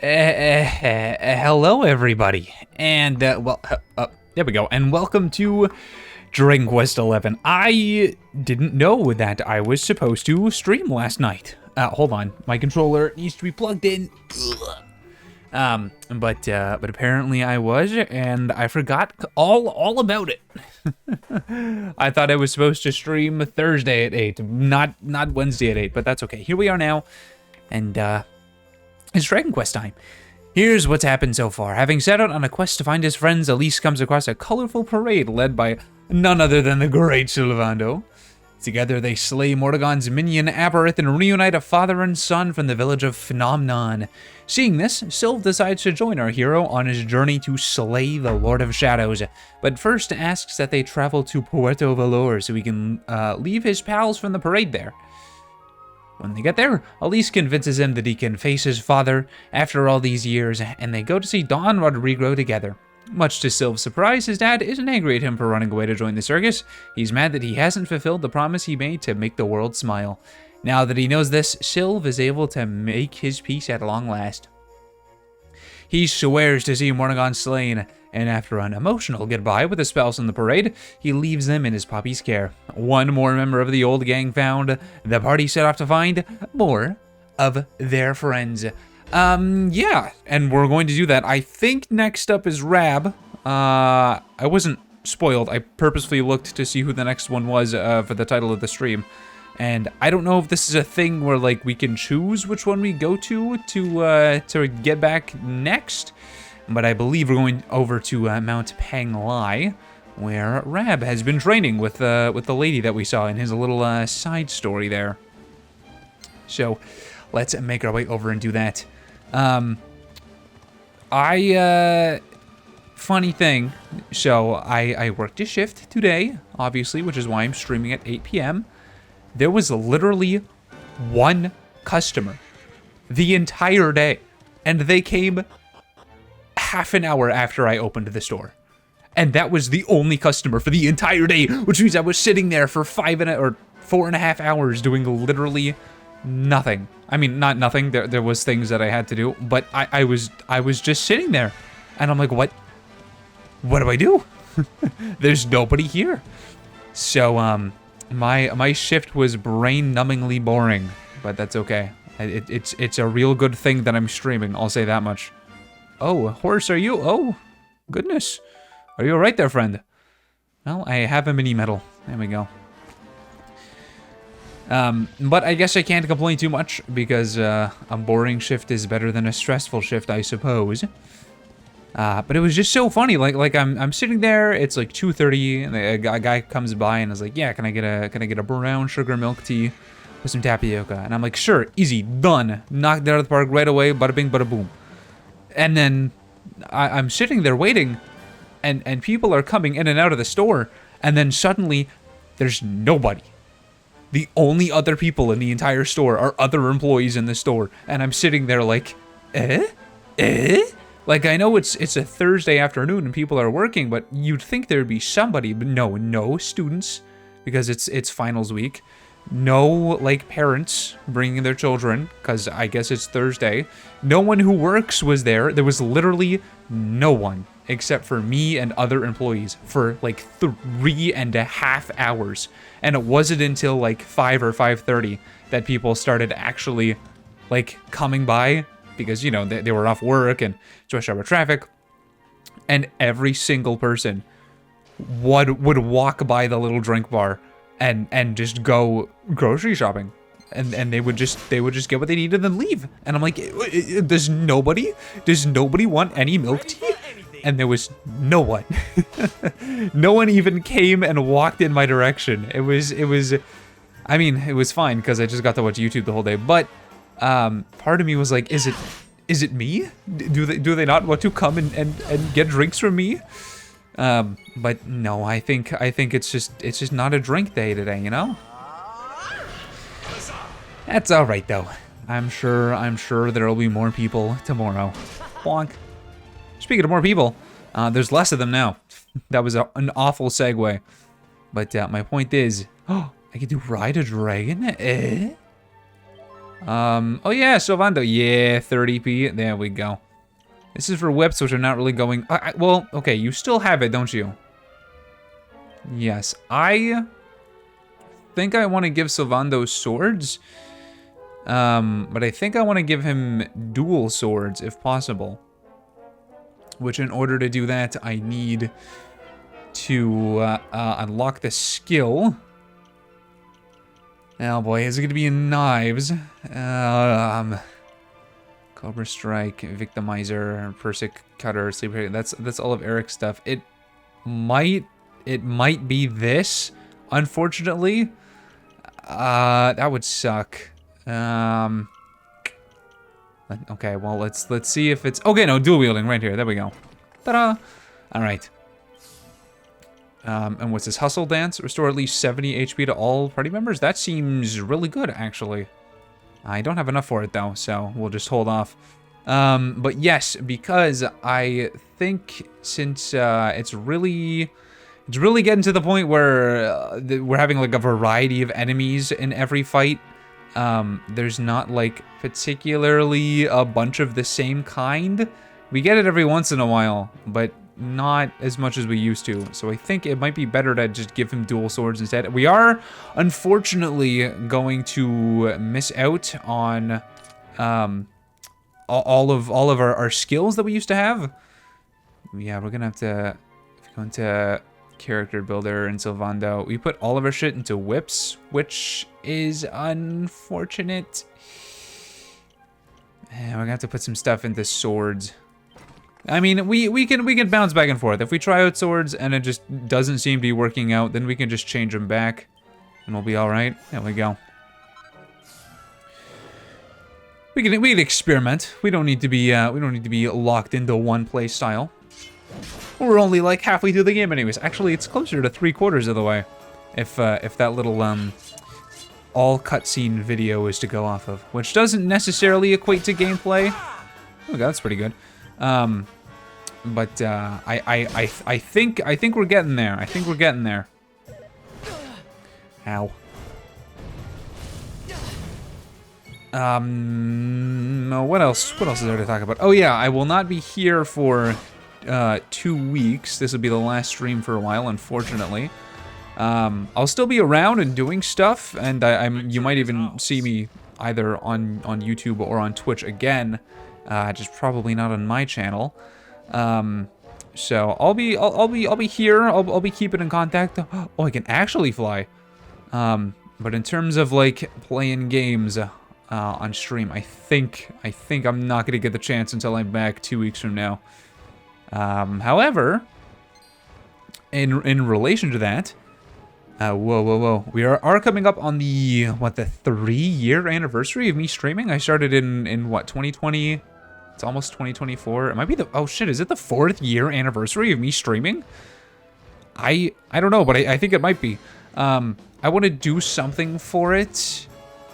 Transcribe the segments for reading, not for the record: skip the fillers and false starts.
Hello, everybody, and there we go, and welcome to Dragon Quest 11. I didn't know that I was supposed to stream last night. Hold on, my controller needs to be plugged in. But apparently I was, and I forgot all about it. I thought I was supposed to stream Thursday at 8, not Wednesday at 8, but that's okay. Here we are now, and it's Dragon Quest time. Here's what's happened so far. Having set out on a quest to find his friends, Elise comes across a colorful parade led by none other than the great Sylvando. Together they slay Mordegon's minion Aberith and reunite a father and son from the village of Phenomenon. Seeing this, Sylv decides to join our hero on his journey to slay the Lord of Shadows, but first asks that they travel to Puerto Valor so he can leave his pals from the parade there. When they get there, Elise convinces him that he can face his father after all these years, and they go to see Don Rodrigo together. Much to Sylv's surprise, his dad isn't angry at him for running away to join the circus. He's mad that he hasn't fulfilled the promise he made to make the world smile. Now that he knows this, Sylv is able to make his peace at long last. He swears to see Mordegon slain, and after an emotional goodbye with his pals in the parade, he leaves them in his puppy's care. One more member of the old gang found, the party set off to find more of their friends. Yeah, and we're going to do that. I think next up is Rab. I wasn't spoiled. I purposefully looked to see who the next one was for the title of the stream. And I don't know if this is a thing where, like, we can choose which one we go to get back next. But I believe we're going over to Mount Panglai, where Rab has been training with the lady that we saw in his little side story there. So let's make our way over and do that. Funny thing, so I worked a shift today, obviously, which is why I'm streaming at 8 p.m. There was literally one customer the entire day, and they came half an hour after I opened the store. And that was the only customer for the entire day, which means I was sitting there for 4.5 hours doing literally nothing. I mean, not nothing, there was things that I had to do, but I was just sitting there. And I'm like, what do I do? There's nobody here. So, my shift was brain-numbingly boring, but that's okay. It's a real good thing that I'm streaming, I'll say that much. Oh, horse, are you? Oh, goodness. Are you alright there, friend? Well, I have a mini medal. There we go. But I guess I can't complain too much, because a boring shift is better than a stressful shift, I suppose. But it was just so funny. Like I'm sitting there. It's like 2:30, and a guy comes by and is like, "Yeah, can I get a brown sugar milk tea with some tapioca?" And I'm like, "Sure, easy, done. Knocked it out of the park right away. Bada bing, bada boom." And then I'm sitting there waiting, and people are coming in and out of the store, and then suddenly there's nobody. The only other people in the entire store are other employees in the store, and I'm sitting there like, Like, I know it's a Thursday afternoon and people are working, but you'd think there'd be somebody, but no students, because it's finals week. No, like, parents bringing their children, because I guess it's Thursday. No one who works was there. There was literally no one, except for me and other employees, for, like, 3.5 hours. And it wasn't until, like, 5 or 5:30 that people started actually, like, coming by, because, you know, they were off work and it's rush hour traffic. And every single person would walk by the little drink bar and just go grocery shopping, and they would just get what they needed and then leave. And I'm like, does nobody want any milk tea? And there was no one. No one even came and walked in my direction. It was I mean, it was fine because I just got to watch YouTube the whole day, but part of me was like, is it me? Do they not want to come and get drinks from me? But no, I think it's just not a drink day today, you know? That's all right though. I'm sure there'll be more people tomorrow. Bonk. Speaking of more people, there's less of them now. That was an awful segue. But my point is, oh, I get to ride a dragon? Oh yeah, Sylvando. Yeah, 30p. There we go. This is for whips, which are not really going... well, okay, you still have it, don't you? Yes, I think I want to give Sylvando swords. But I think I want to give him dual swords, if possible. Which, in order to do that, I need to unlock the skill. Oh boy, is it going to be in knives? Cobra Strike, Victimizer, Persic Cutter, Sleeper. That's all of Eric's stuff. It might be this, unfortunately. That would suck. Okay, well, let's see if it's... Okay, no, dual wielding right here. There we go. Ta-da! All right. And what's this? Hustle Dance? Restore at least 70 HP to all party members? That seems really good, actually. I don't have enough for it, though, so we'll just hold off. But yes, because I think since it's really getting to the point where we're having, like, a variety of enemies in every fight. There's not, like, particularly a bunch of the same kind. We get it every once in a while, but not as much as we used to. So I think it might be better to just give him dual swords instead. We are, unfortunately, going to miss out on all of our skills that we used to have. Yeah, we're gonna have to go into character builder and Sylvando. We put all of our shit into whips, which is unfortunate. And we're gonna have to put some stuff into swords. I mean, we can bounce back and forth. If we try out swords and it just doesn't seem to be working out, then we can just change them back, and we'll be all right. There we go. We can experiment. We don't need to be locked into one play style. We're only like halfway through the game, anyways. Actually, it's closer to 3/4 of the way, if that little all cutscene video is to go off of, which doesn't necessarily equate to gameplay. Oh god, that's pretty good. But I think we're getting there. I think we're getting there. Ow. What else is there to talk about? Oh yeah, I will not be here for 2 weeks. This will be the last stream for a while, unfortunately. I'll still be around and doing stuff, and you might even see me either on YouTube or on Twitch again. Just probably not on my channel. So I'll be here. I'll be keeping in contact. Oh, I can actually fly. But in terms of like playing games on stream, I think I'm not gonna get the chance until I'm back 2 weeks from now. However, in relation to that, whoa, we are coming up on the 3-year anniversary of me streaming. I started in what, 2020. It's almost 2024. It might be oh shit, is it the 4th year anniversary of me streaming? I don't know, but I think it might be. I want to do something for it.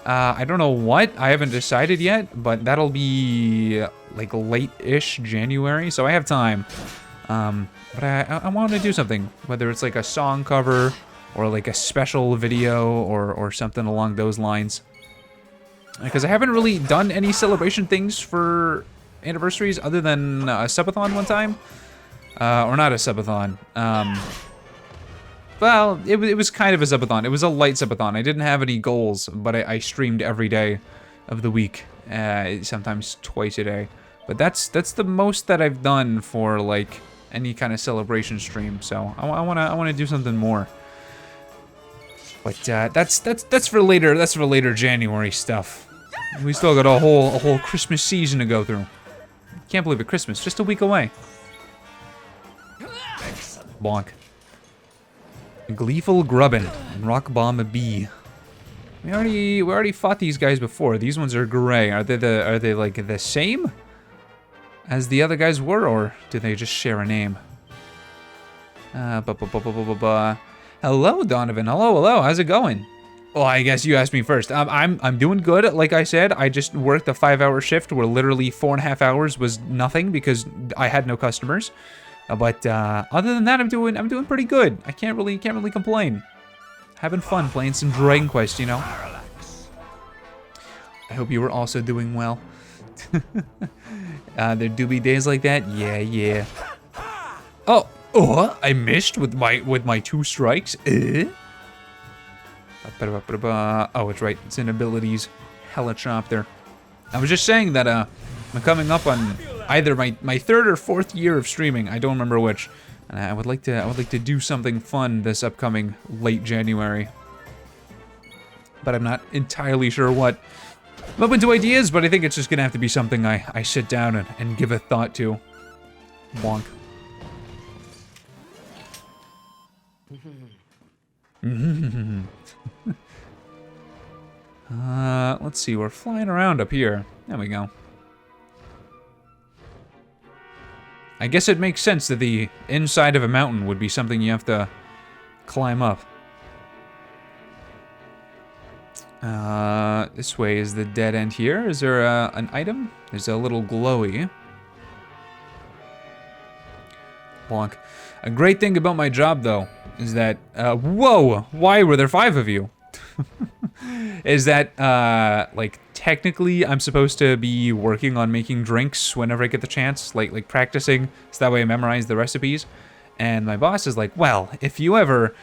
I don't know what. I haven't decided yet, but that'll be like late-ish January, so I have time. But I want to do something, whether it's like a song cover or like a special video or something along those lines. Because I haven't really done any celebration things for anniversaries other than a subathon one time. Or not a subathon. Well, it was kind of a subathon. It was a light subathon. I didn't have any goals, but I streamed every day of the week. Sometimes twice a day. But that's the most that I've done for like any kind of celebration stream. So I wanna do something more. But that's for later. That's for later January stuff. We still got a whole Christmas season to go through. Can't believe it, Christmas, just a week away. Bonk. Gleeful Grubbin and Rock Bomb B. We already fought these guys before. These ones are gray. Are they like the same as the other guys were, or do they just share a name? Hello, Donovan. Hello. How's it going? Well, I guess you asked me first. I'm doing good. Like I said, I just worked a 5-hour shift where literally 4.5 hours was nothing because I had no customers. But other than that, I'm doing pretty good. I can't really complain. Having fun playing some Dragon Quest, you know. I hope you were also doing well. There do be days like that. Yeah, yeah. Oh, I missed with my 2 strikes. Oh, it's right. It's in abilities. Hella chopper. I was just saying that I'm coming up on either my 3rd or 4th year of streaming. I don't remember which. And I would like to do something fun this upcoming late January. But I'm not entirely sure what. I'm open to ideas, but I think it's just gonna have to be something I sit down and give a thought to. Bonk. Let's see, we're flying around up here. There we go. I guess it makes sense that the inside of a mountain would be something you have to climb up. This way is the dead end here. Is there an item? There's a little glowy. Bonk. A great thing about my job, though, is that, whoa! Why were there 5 of you? Is that, like, technically I'm supposed to be working on making drinks whenever I get the chance, like practicing, so that way I memorize the recipes. And my boss is like, well, if you ever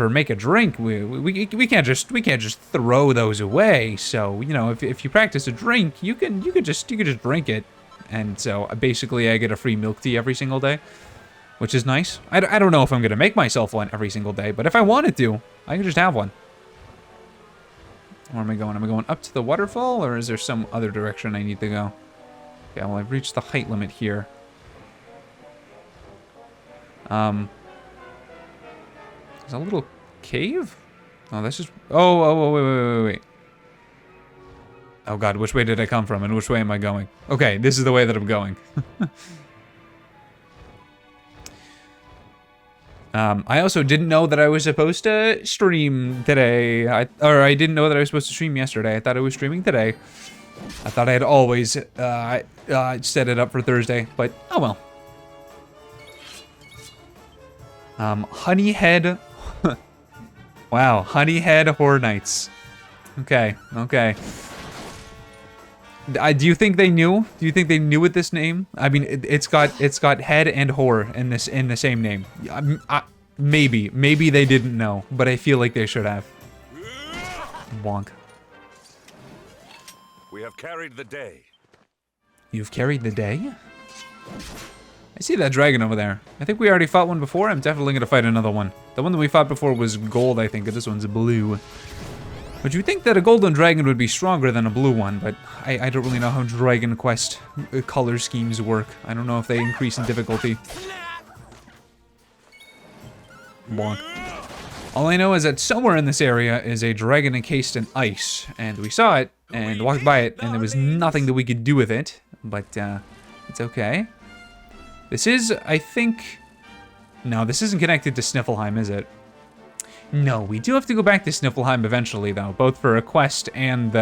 make a drink, we can't just throw those away. So, you know, if you practice a drink, you could just drink it. And so basically I get a free milk tea every single day, which is nice. I don't know if I'm gonna make myself one every single day, but if I wanted to, I could just have one. Where am I going? Am I going up to the waterfall, or is there some other direction I need to go? Okay, well, I've reached the height limit here. There's a little cave? Oh, that's just... Oh, wait. Oh god, which way did I come from, and which way am I going? Okay, this is the way that I'm going. I also didn't know that I was supposed to stream today. I didn't know that I was supposed to stream yesterday. I thought I was streaming today. I thought I had always set it up for Thursday, but oh well. Honeyhead. Wow, Honeyhead Horror Nights. Okay. Do you think they knew? Do you think they knew with this name? I mean, it's got head and horror in the same name. Maybe they didn't know, but I feel like they should have. Wonk. We have carried the day. You've carried the day? I see that dragon over there. I think we already fought one before. I'm definitely gonna fight another one. The one that we fought before was gold, I think, and this one's blue. But you think that a golden dragon would be stronger than a blue one, but I don't really know how Dragon Quest color schemes work. I don't know if they increase in difficulty. Bonk. All I know is that somewhere in this area is a dragon encased in ice, and we saw it and walked by it, and there was nothing that we could do with it, but it's okay. This is, I think... No, this isn't connected to Sniffelheim, is it? No, we do have to go back to Sniffelheim eventually, though, both for a quest and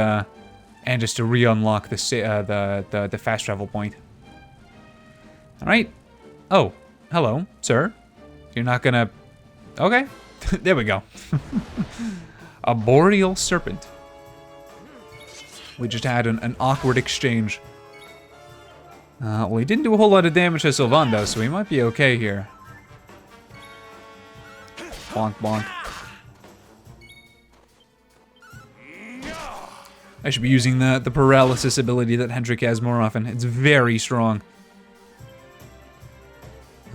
just to re-unlock the fast travel point. All right. Oh, hello, sir. You're not gonna... Okay, there we go. A boreal serpent. We just had an awkward exchange. Well, he didn't do a whole lot of damage to Sylvan, though, so we might be okay here. Bonk, bonk. I should be using the paralysis ability that Hendrik has more often. It's very strong.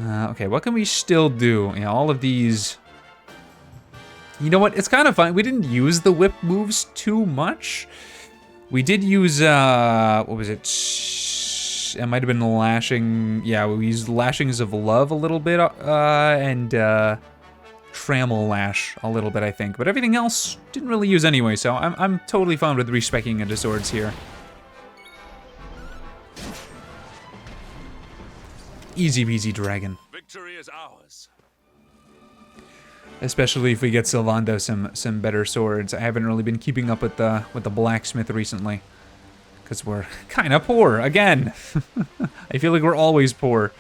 Okay, what can we still do? Yeah, all of these... You know what? It's kind of fun. We didn't use the whip moves too much. We did use, what was it? It might have been lashing... Yeah, we used Lashings of Love a little bit, and, Trammel Lash a little bit, I think. But everything else didn't really use anyway, so I'm totally fine with respecking into swords here. Easy peasy dragon. Victory is ours. Especially if we get Sylvando some better swords. I haven't really been keeping up with the blacksmith recently. Because we're kind of poor, again. I feel like we're always poor.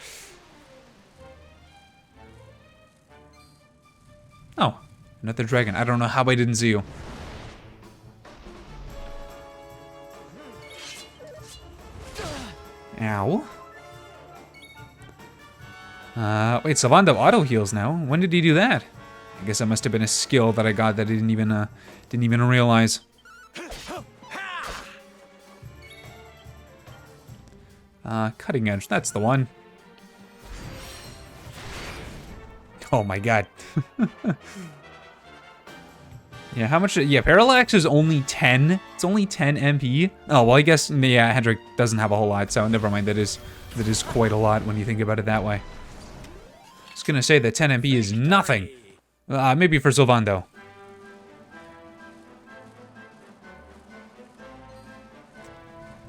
Oh, another dragon. I don't know how I didn't see you. Ow. Wait, Sylvando auto heals now. When did he do that? I guess that must have been a skill that I got that I didn't even realize. Cutting edge, that's the one. Oh my god. Yeah, how much? Yeah, Parallax is only 10. It's only 10 MP. Oh, well, I guess, yeah, Hendrik doesn't have a whole lot, so never mind. That is quite a lot when you think about it that way. I was gonna say that 10 MP is nothing. Maybe for Sylvando.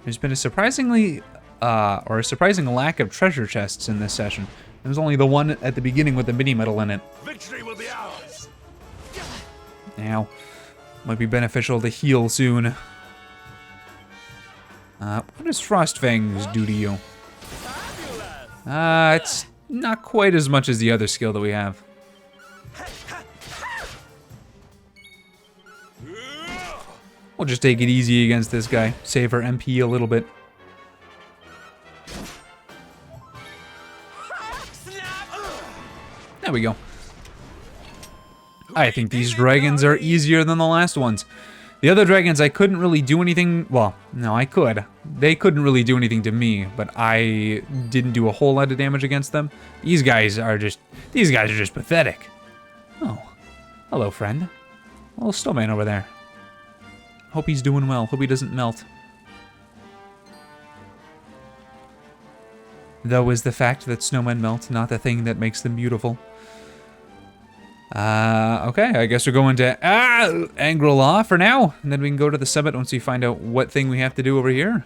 There's been a surprising lack of treasure chests in this session. There's only the one at the beginning with the mini medal in it. Victory will be ours. Now, might be beneficial to heal soon. What does Frost Fangs do to you? It's not quite as much as the other skill that we have. We'll just take it easy against this guy. Save our MP a little bit. There we go. I think these dragons are easier than the last ones. The other dragons, I couldn't really do anything. Well, no, I could. They couldn't really do anything to me, but I didn't do a whole lot of damage against them. These guys are just pathetic. Oh, hello, friend. Little snowman over there. Hope he's doing well. Hope he doesn't melt. Though is the fact that snowmen melt not the thing that makes them beautiful. Okay, I guess we're going to Angri-La for now, and then we can go to the summit once we find out what thing we have to do over here.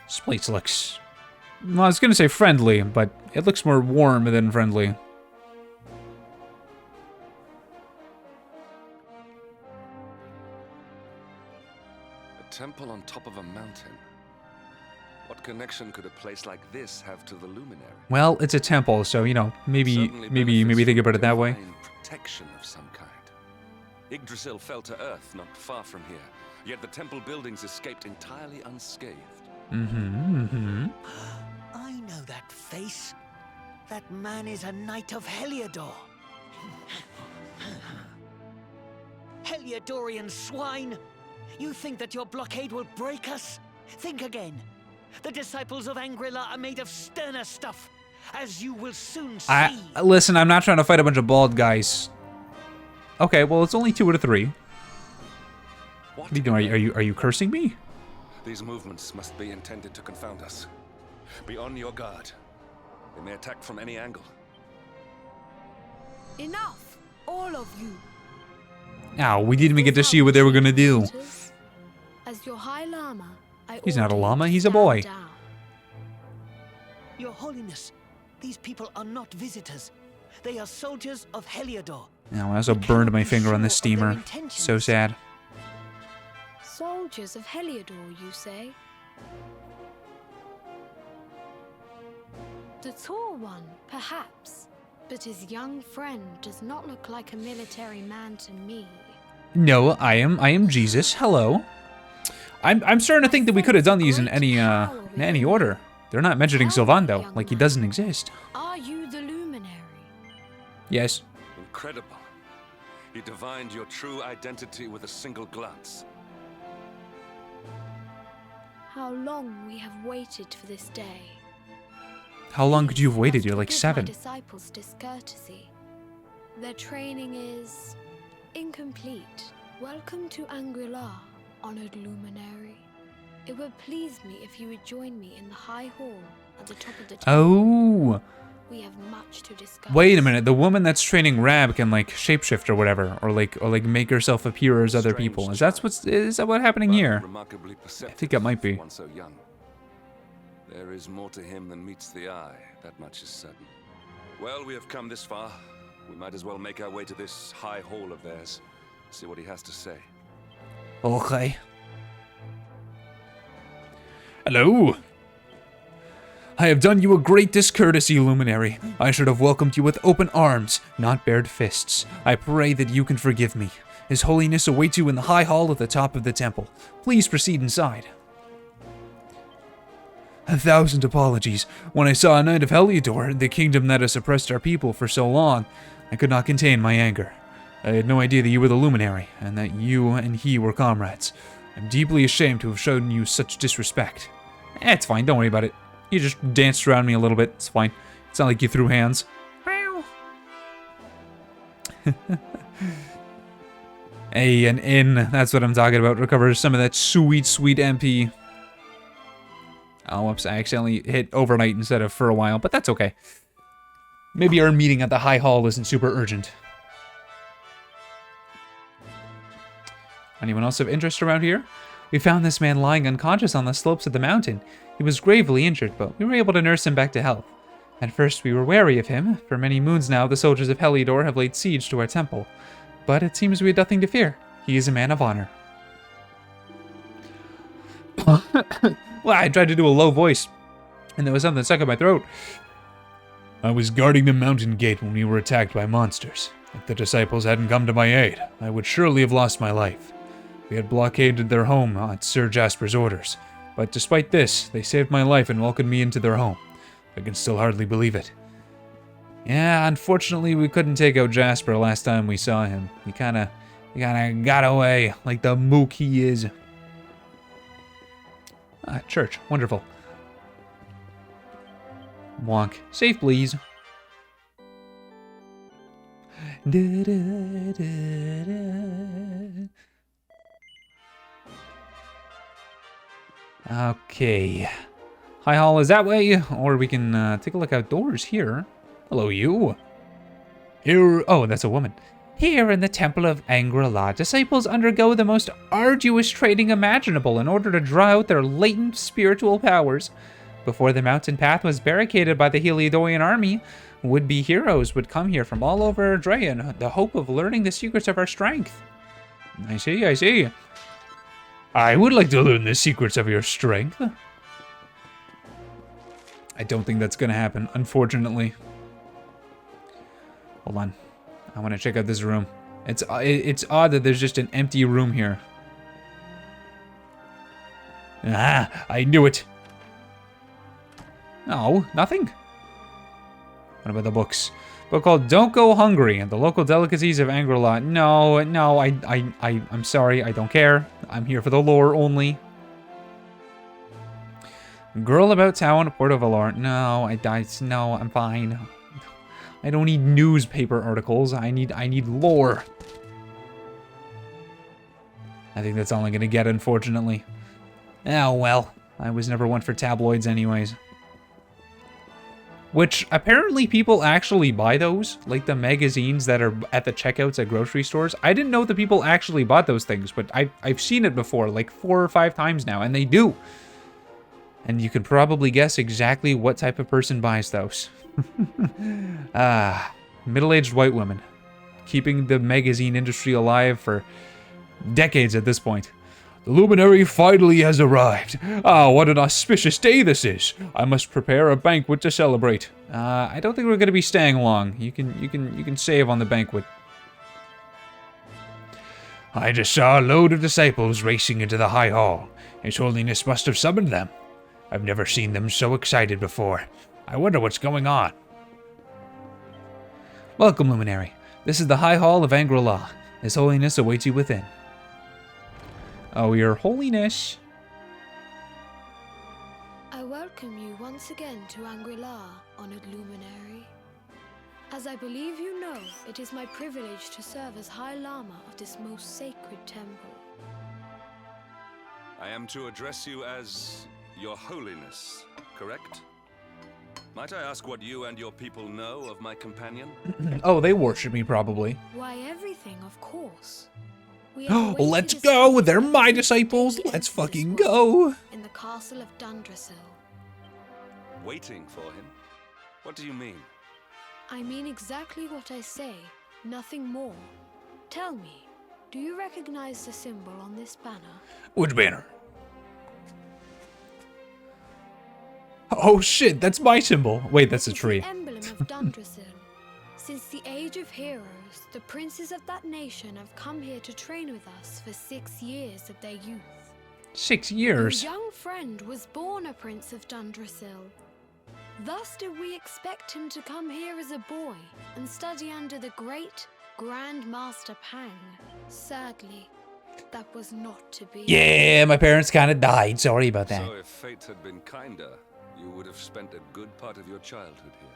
This place looks... Well, I was going to say friendly, but it looks more warm than friendly. A temple on top of a mountain. What connection could a place like this have to the luminary? Well, it's a temple, so you know, maybe think about it that way. Protection of some kind. Yggdrasil fell to earth not far from here, yet the temple buildings escaped entirely unscathed. I know that face. That man is a knight of Heliodor. Heliodorian swine! You think that your blockade will break us? Think again. The disciples of Angri-La are made of sterner stuff, as you will soon see. Listen, I'm not trying to fight a bunch of bald guys. Okay, well, it's only 2 out of 3. What are you doing? Are you cursing me? These movements must be intended to confound us. Be on your guard. They may attack from any angle. Enough, all of you. Ow, we didn't even get to see what they were gonna do. As your High Lama, he's not a llama, he's a boy. Down. Your Holiness, these people are not visitors. They are soldiers of Heliodor. Now, I also burned my finger on the steamer. So sad. Soldiers of Heliodor, you say? The tall one, perhaps. But his young friend does not look like a military man to me. No, I am Jesus. Hello. I'm starting to think that we could have done these in any order. They're not mentioning Sylvando, like he doesn't exist. Are you the luminary? Yes. Incredible. You divined your true identity with a single glance. How long we have waited for this day. How long could you have waited? You're like 7. My disciples discourtesy. Their training is incomplete. Welcome to Angri-La, honored luminary. It would please me if you would join me in the high hall at the top of the temple. Oh. We have much to discuss. Wait a minute. The woman that's training Rab can like shapeshift or whatever, or like make herself appear as other people. Is that what's happening here? I think it might be. So young. There is more to him than meets the eye, that much is certain. Well, we have come this far. We might as well make our way to this high hall of theirs. See what he has to say. Okay. Hello. I have done you a great discourtesy, luminary. I should have welcomed you with open arms, not bared fists. I pray that you can forgive me. His Holiness awaits you in the High Hall at the top of the temple. Please proceed inside. 1,000 apologies. When I saw a knight of Heliodor, the kingdom that has oppressed our people for so long, I could not contain my anger. I had no idea that you were the luminary, and that you and he were comrades. I'm deeply ashamed to have shown you such disrespect. It's fine, don't worry about it. You just danced around me a little bit, it's fine. It's not like you threw hands. Hey, an inn, that's what I'm talking about. Recover some of that sweet, sweet MP. Oh, whoops, I accidentally hit overnight instead of for a while, but that's okay. Maybe our meeting at the High Hall isn't super urgent. Anyone else of interest around here? We found this man lying unconscious on the slopes of the mountain. He was gravely injured, but we were able to nurse him back to health. At first, we were wary of him. For many moons now, the soldiers of Heliodor have laid siege to our temple. But it seems we had nothing to fear. He is a man of honor. Well, I tried to do a low voice, and there was something stuck in my throat. I was guarding the mountain gate when we were attacked by monsters. If the disciples hadn't come to my aid, I would surely have lost my life. We had blockaded their home at Sir Jasper's orders, but despite this, they saved my life and welcomed me into their home. I can still hardly believe it. Yeah, unfortunately we couldn't take out Jasper last time we saw him. He kinda got away, like the mook he is. Ah, church, wonderful. Wonk. Safe, please. Okay. High Hall is that way, or we can take a look outdoors here. Hello, you. Here. Oh, that's a woman. Here in the Temple of Angri-La, disciples undergo the most arduous training imaginable in order to draw out their latent spiritual powers. Before the mountain path was barricaded by the Heliodorian army, would-be heroes would come here from all over Ardrea in the hope of learning the secrets of our strength. I see, I see. I would like to learn the secrets of your strength. I don't think that's gonna happen, unfortunately. Hold on. I want to check out this room. It's odd that there's just an empty room here. Ah, I knew it. No, nothing. What about the books? Book called Don't Go Hungry and the Local Delicacies of Angri-La. No, I'm sorry, I don't care. I'm here for the lore only. Girl About Town, Port of Valor. No, no, I'm fine. I don't need newspaper articles. I need lore. I think that's all I'm gonna get, unfortunately. Oh well. I was never one for tabloids anyways. Which, apparently people actually buy those. Like the magazines that are at the checkouts at grocery stores. I didn't know that people actually bought those things, but I've seen it before, like 4 or 5 times now, and they do. And you can probably guess exactly what type of person buys those. Middle-aged white women. Keeping the magazine industry alive for decades at this point. The luminary finally has arrived. Ah, what an auspicious day this is. I must prepare a banquet to celebrate. I don't think we're going to be staying long. You can save on the banquet. I just saw a load of disciples racing into the High Hall. His Holiness must have summoned them. I've never seen them so excited before. I wonder what's going on. Welcome, Luminary. This is the High Hall of Angri-La. His Holiness awaits you within. Oh, Your Holiness. I welcome you once again to Angri-La, honored Luminary. As I believe you know, it is my privilege to serve as High Lama of this most sacred temple. I am to address you as Your Holiness, correct? Might I ask what you and your people know of my companion? Oh, they worship me, probably. Why, everything, of course. Let's go! They're my disciples! Let's fucking go! In the castle of Dundrasil. Waiting for him? What do you mean? I mean exactly what I say, nothing more. Tell me, do you recognize the symbol on this banner? Which banner? Oh shit, that's my symbol. Wait, that's a tree. It's the emblem of Dundrasil. Since the age of heroes, the princes of that nation have come here to train with us for 6 years of their youth. 6 Your years? young friend was born a prince of Dundrasil. Thus did we expect him to come here as a boy and study under the great Grand Master Pang. Sadly, that was not to be. Yeah, my parents kind of died. Sorry about that. So if fate had been kinder, you would have spent a good part of your childhood here.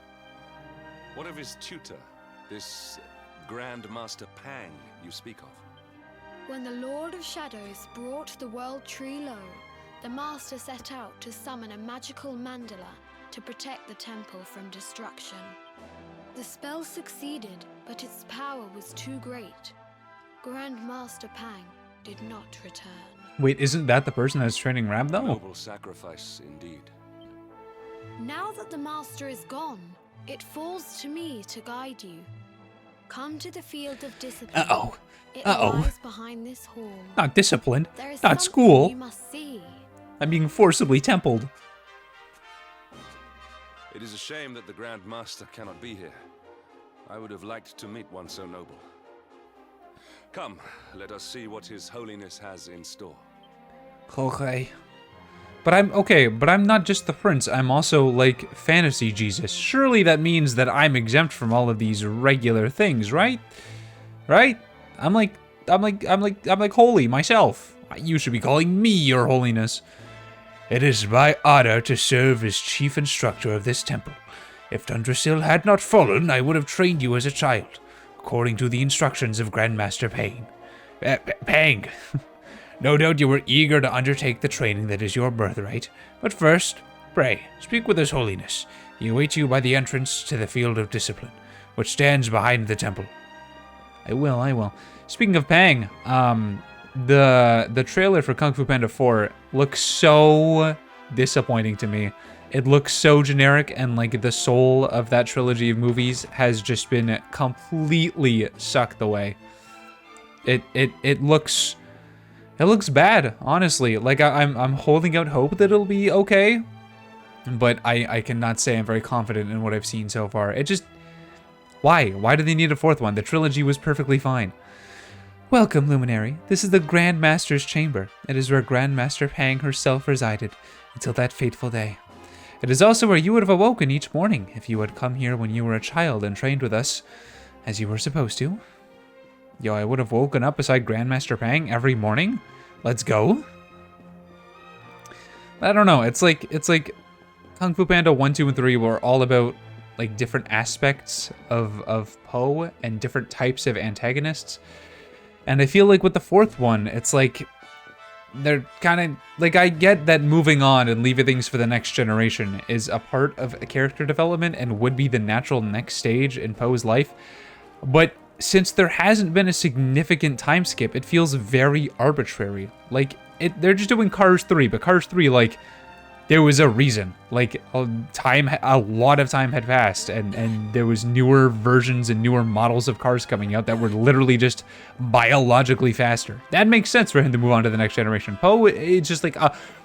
What of his tutor, this Grand Master Pang you speak of? When the Lord of Shadows brought the World Tree low, the Master set out to summon a magical mandala to protect the temple from destruction. The spell succeeded, but its power was too great. Grand Master Pang did not return. Wait, isn't that the person that's training Rab, though? Noble sacrifice, indeed. Now that the Master is gone, it falls to me to guide you. Come to the field of discipline. Uh-oh. It Uh-oh. lies behind this hall. Not disciplined. There is Not something school. you must see. I'm being forcibly templed. It is a shame that the Grand Master cannot be here. I would have liked to meet one so noble. Come, let us see what His Holiness has in store. Okay. But I'm not just the prince. I'm also like fantasy Jesus. Surely that means that I'm exempt from all of these regular things, right? Right? I'm like holy myself. You should be calling me your holiness. It is my honor to serve as chief instructor of this temple. If Dundrasil had not fallen, I would have trained you as a child, according to the instructions of Grandmaster Pang. Pang. No doubt you were eager to undertake the training that is your birthright. But first, pray, speak with His Holiness. He awaits you by the entrance to the Field of Discipline, which stands behind the temple. I will. Speaking of Pang, the trailer for Kung Fu Panda 4 looks so disappointing to me. It looks so generic, and like the soul of that trilogy of movies has just been completely sucked away. It looks bad, honestly. Like I'm holding out hope that it'll be okay, but I cannot say I'm very confident in what I've seen so far. It just, why do they need a fourth one? The trilogy was perfectly fine. Welcome, Luminary. This is the Grand Master's chamber. It is where Grandmaster Pang herself resided until that fateful day. It is also where you would have awoken each morning if you had come here when you were a child and trained with us, as you were supposed to. Yo, I would have woken up beside Grandmaster Pang every morning? Let's go. I don't know, it's like Kung Fu Panda 1, 2, and 3 were all about like different aspects of Po and different types of antagonists. And I feel like with the fourth one, it's like they're kind of like, I get that moving on and leaving things for the next generation is a part of a character development and would be the natural next stage in Po's life. But since there hasn't been a significant time skip, it feels very arbitrary. Like they're just doing Cars 3, but Cars 3, like, there was a reason. Like a lot of time had passed, and there was newer versions and newer models of cars coming out that were literally just biologically faster. That makes sense for him to move on to the next generation. Po, it's just like,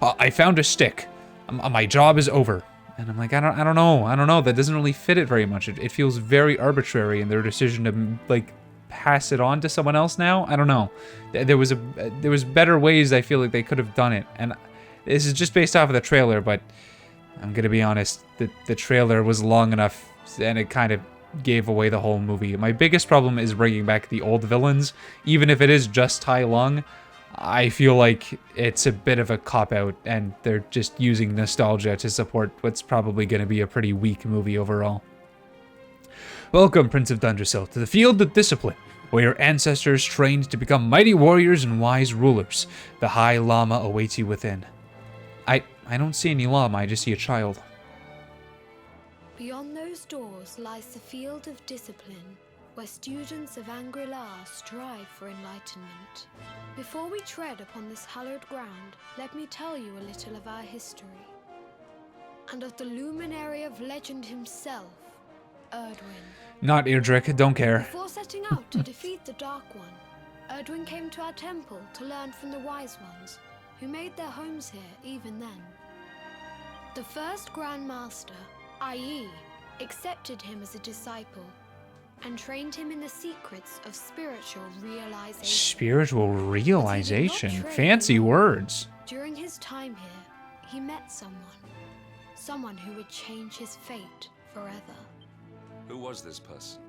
I found a stick. My job is over. And I'm like, I don't know. That doesn't really fit it very much. It feels very arbitrary in their decision to like pass it on to someone else now. I don't know. There was better ways I feel like they could have done it. And this is just based off of the trailer, but I'm gonna be honest, the trailer was long enough and it kind of gave away the whole movie. My biggest problem is bringing back the old villains. Even if it is just Tai Lung, I feel like it's a bit of a cop-out and they're just using nostalgia to support what's probably gonna be a pretty weak movie overall. Welcome, Prince of Dundrasil, to the Field of Discipline, where your ancestors trained to become mighty warriors and wise rulers. The High Lama awaits you within. I don't see any llama, I just see a child. Beyond those doors lies the Field of Discipline, where students of Angri-La strive for enlightenment. Before we tread upon this hallowed ground, let me tell you a little of our history. And of the luminary of legend himself, Erdwin. Not Erdrick, don't care. Before setting out to defeat the Dark One, Erdwin came to our temple to learn from the Wise Ones, who made their homes here even then. The first Grand Master, i.e., accepted him as a disciple. and trained him in the secrets of spiritual realization. Spiritual realization. train Fancy alone. words. During his time here, he met someone who would change his fate forever. Who was this person?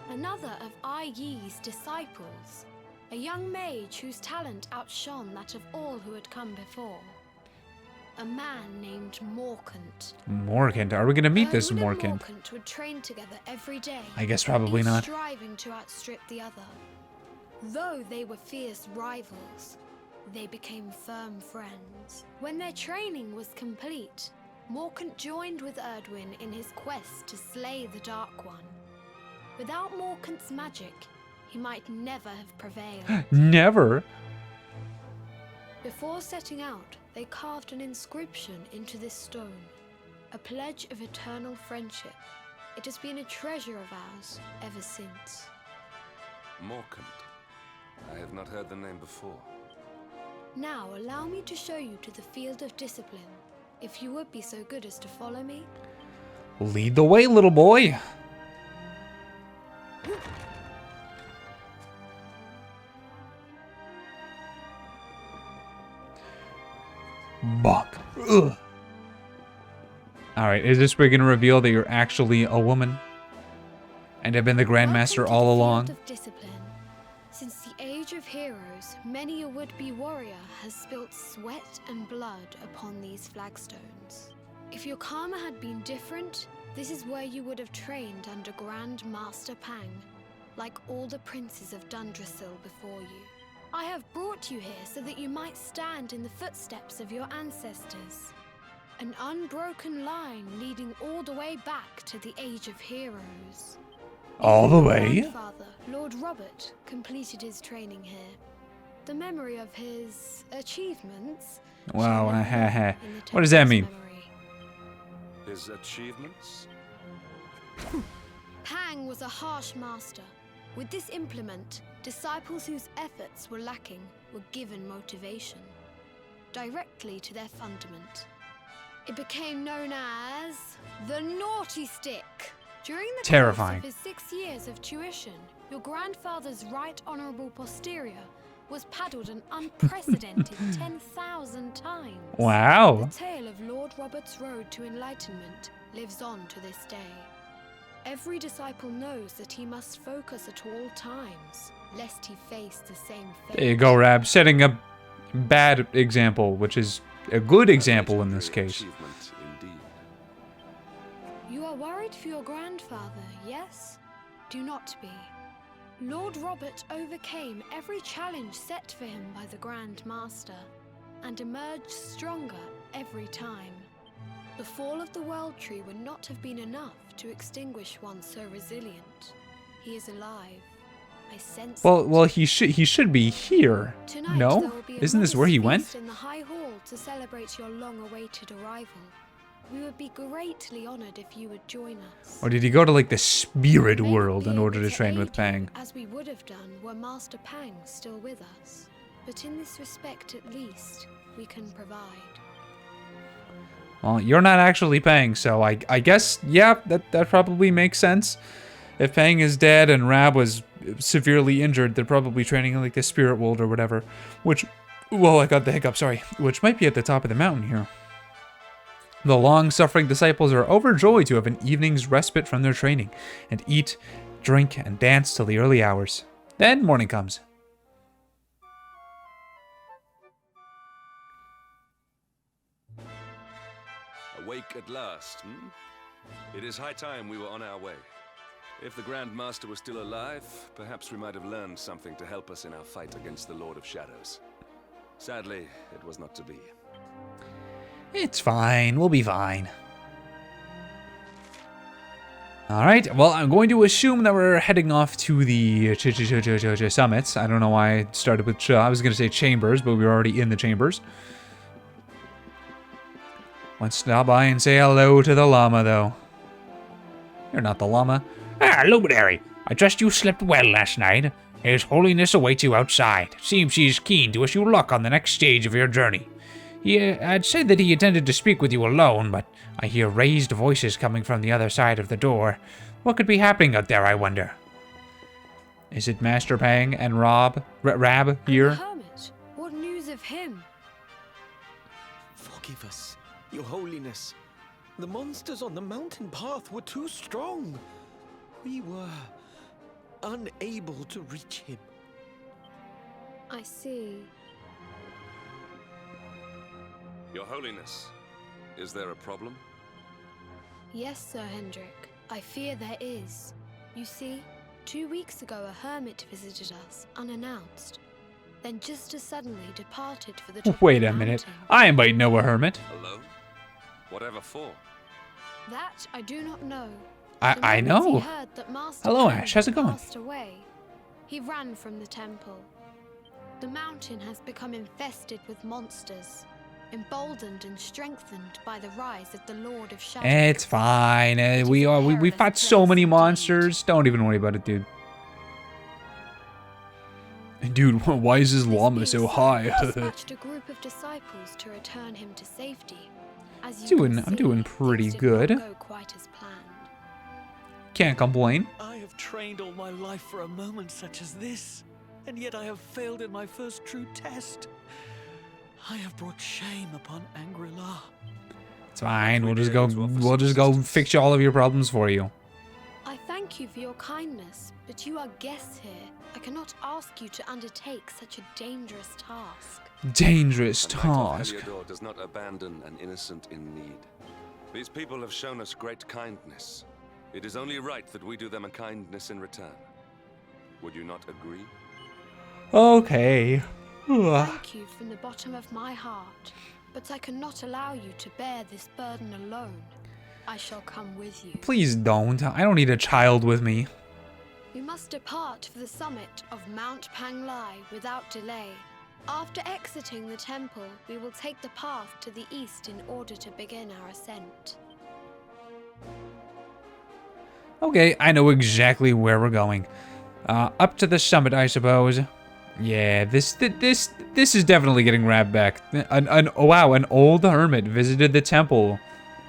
Another of Ai Yi's disciples, a young mage whose talent outshone that of all who had come before. A man named Morkant. Morkant. Are we going to meet this Erdwin and Morkant? Morkant would train together every day. I guess probably each not. striving to outstrip the other. Though they were fierce rivals, they became firm friends. When their training was complete, Morkant joined with Erdwin in his quest to slay the Dark One. Without Morkant's magic, he might never have prevailed. Never. Before setting out, they carved an inscription into this stone, a pledge of eternal friendship. It has been a treasure of ours ever since. Morkant. I have not heard the name before. Now allow me to show you to the field of discipline, if you would be so good as to follow me. Lead the way, little boy. Bonk. Ugh. Alright, is this where you're going to reveal that you're actually a woman? And have been the Grandmaster Welcome to all the along? Field of discipline. Since the age of heroes, many a would-be warrior has spilt sweat and blood upon these flagstones. If your karma had been different, this is where you would have trained under Grand Master Pang, like all the princes of Dundrasil before you. I have brought you here so that you might stand in the footsteps of your ancestors. An unbroken line leading all the way back to the Age of Heroes. All the Your way? grandfather, Lord Robert, completed his training here. The memory of his achievements. Wow, shall live heh. in the What does that temple's mean? memory. His achievements? Pang was a harsh master. With this implement, disciples whose efforts were lacking were given motivation, directly to their fundament. It became known as the Naughty Stick. During the Terrifying. course of his 6 years of tuition, your grandfather's right honorable posterior was paddled an unprecedented 10,000 times. Wow. The tale of Lord Robert's road to enlightenment lives on to this day. Every disciple knows that he must focus at all times, lest he face the same fate. There you go, Rab. Setting a bad example, which is a good example in this case. Achievement, indeed. You are worried for your grandfather, yes? Do not be. Lord Robert overcame every challenge set for him by the Grand Master, and emerged stronger every time. The fall of the World Tree would not have been enough to extinguish one so resilient. He is alive. I sense it. Well, he should be here. Tonight, there No? will be a Isn't this where he modest feast went? in the High Hall to celebrate your long-awaited arrival. We would be greatly honored if you would join us. Or did he go to like the spirit May not world be in order able to train with aid you Pang? as we would have done were Master Pang still with us. But in this respect, at least, we can provide. Well, you're not actually Pang, so I guess, yeah, that probably makes sense. If Pang is dead and Rab was severely injured, they're probably training in like the spirit world or whatever. Which, well, I got the hiccup, sorry. Which might be at the top of the mountain here. The long-suffering disciples are overjoyed to have an evening's respite from their training, and eat, drink, and dance till the early hours. Then morning comes. Awake at last, hmm? It is high time we were on our way. If the Grand Master was still alive, perhaps we might have learned something to help us in our fight against the Lord of Shadows. Sadly, it was not to be. It's fine. We'll be fine. Alright, well, I'm going to assume that we're heading off to the summits. I don't know why I started with I was going to say chambers, but we were already in the chambers. Let's stop by and say hello to the llama, though. You're not the llama. Ah, Luminary, I trust you slept well last night. His Holiness awaits you outside. Seems he is keen to wish you luck on the next stage of your journey. He had said that he intended to speak with you alone, but I hear raised voices coming from the other side of the door. What could be happening out there, I wonder? Is it Master Pang and Rab The here? hermit. What news of him? Forgive us, Your Holiness. The monsters on the mountain path were too strong. We were unable to reach him. I see. Your Holiness, is there a problem? Yes, Sir Hendrik. I fear there is. You see, 2 weeks ago a hermit visited us, unannounced. Then just as suddenly departed for the top Wait of a the minute. mountain. I might know a hermit. Alone? Whatever for? That I do not know. I The moment know. He heard that Master Hello, Pang Ash. How's it had going? Passed away. He ran from the temple. The mountain has become infested with monsters, emboldened and strengthened by the rise of the Lord of Shadows. It's fine. We perilous fought so place many indeed. monsters. Don't even worry about it, dude. Dude, why is his This llama being so said, high? we dispatched a group of disciples to return him to safety. As you Doing- can I'm doing see, pretty things did good. not go quite as planned. Can't complain. I have trained all my life for a moment such as this, and yet I have failed in my first true test. I have brought shame upon Angri-La. It's fine. We'd We'll be just go. able to offer We'll some just go assistance. fix all of your problems for you. I thank you for your kindness, but you are guests here. I cannot ask you to undertake such a dangerous task. Dangerous And Knight task. of Heliodor does not abandon an innocent in need. These people have shown us great kindness. It is only right that we do them a kindness in return. Would you not agree? Okay. Ugh. Thank you from the bottom of my heart, but I cannot allow you to bear this burden alone. I shall come with you. Please don't. I don't need a child with me. We must depart for the summit of Mount Panglai without delay. After exiting the temple, we will take the path to the east in order to begin our ascent. Okay, I know exactly where we're going. Up to the summit, I suppose. Yeah, this is definitely getting grabbed back. Oh wow, an old hermit visited the temple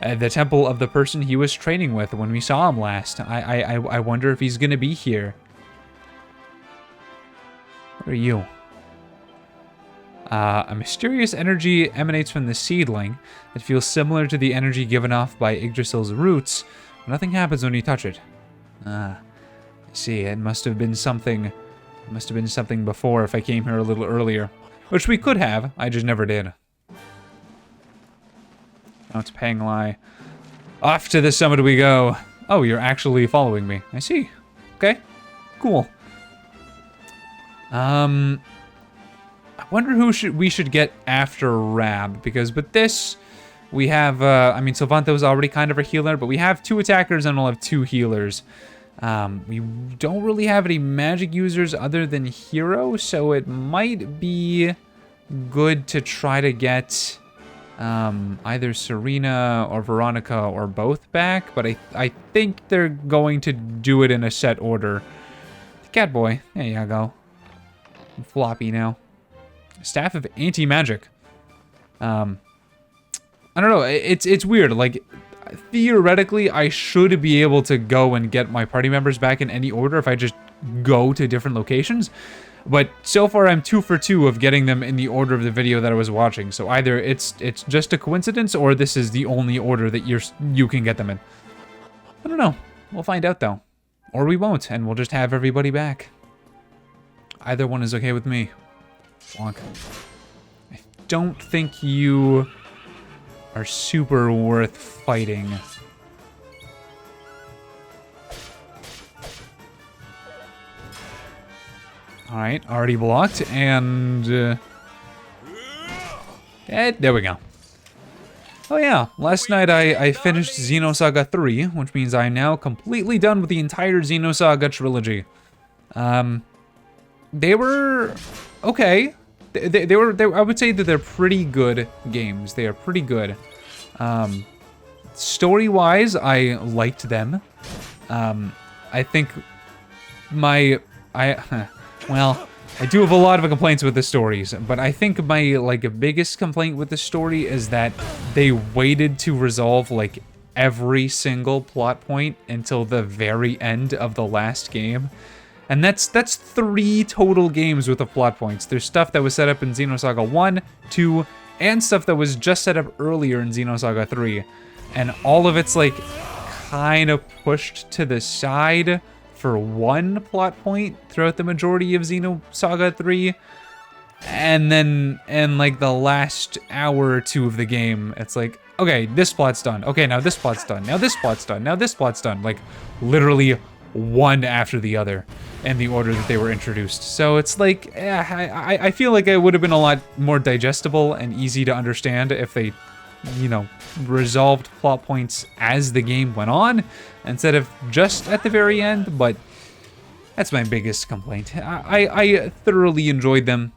of the person he was training with when we saw him last. I wonder if he's gonna be here. What are you? A mysterious energy emanates from the seedling. It feels similar to the energy given off by Yggdrasil's roots. Nothing happens when you touch it. I see. It must have been something. It must have been something before if I came here a little earlier. Which we could have. I just never did. Now it's Panglai. Off to the summit we go. Oh, you're actually following me. I see. Okay. Cool. I wonder who we should get after Rab, because with this, we have, I mean, Sylvanto's already kind of a healer, but we have 2 attackers and we'll have 2 healers. We don't really have any magic users other than Hero, so it might be good to try to get either Serena or Veronica or both back, but I think they're going to do it in a set order. Catboy, there you go. Floppy now. Staff of Anti-Magic. I don't know, it's weird, like, theoretically, I should be able to go and get my party members back in any order if I just go to different locations, but so far I'm 2 for 2 of getting them in the order of the video that I was watching, so either it's just a coincidence, or this is the only order that you can get them in. I don't know, we'll find out though. Or we won't, and we'll just have everybody back. Either one is okay with me. Wonk. I don't think you are super worth fighting. Alright, already blocked, and... there we go. Oh yeah, last night I finished Xenosaga 3, which means I'm now completely done with the entire Xenosaga trilogy. They were okay. They were I would say that they're pretty good games. They are pretty good. Story-wise, I liked them. I think well, I do have a lot of complaints with the stories, but I think my biggest complaint with the story is that they waited to resolve every single plot point until the very end of the last game. And that's 3 total games with the plot points. There's stuff that was set up in Xenosaga 1, 2, and stuff that was just set up earlier in Xenosaga 3. And all of it's like kind of pushed to the side for one plot point throughout the majority of Xenosaga 3. And then in like the last hour or two of the game, it's like, okay, this plot's done. Okay, now this plot's done. Now this plot's done. Now this plot's done. Like literally one after the other in the order that they were introduced. So it's like, I feel like it would have been a lot more digestible and easy to understand if they, you know, resolved plot points as the game went on instead of just at the very end. But that's my biggest complaint. I thoroughly enjoyed them.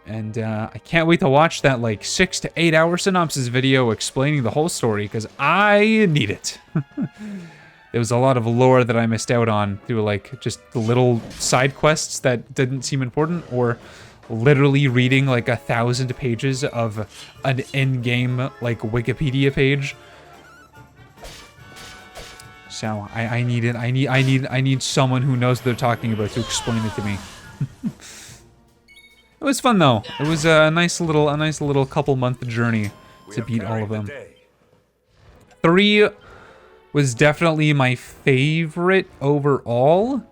And I can't wait to watch that like 6 to 8 hour synopsis video explaining the whole story, because I need it. There was a lot of lore that I missed out on through like just the little side quests that didn't seem important, or literally reading like 1,000 pages of an in-game like Wikipedia page. So I need it. I need someone who knows what they're talking about to explain it to me. It was fun though. It was a nice little couple month journey to beat all of them. 3 was definitely my favorite overall,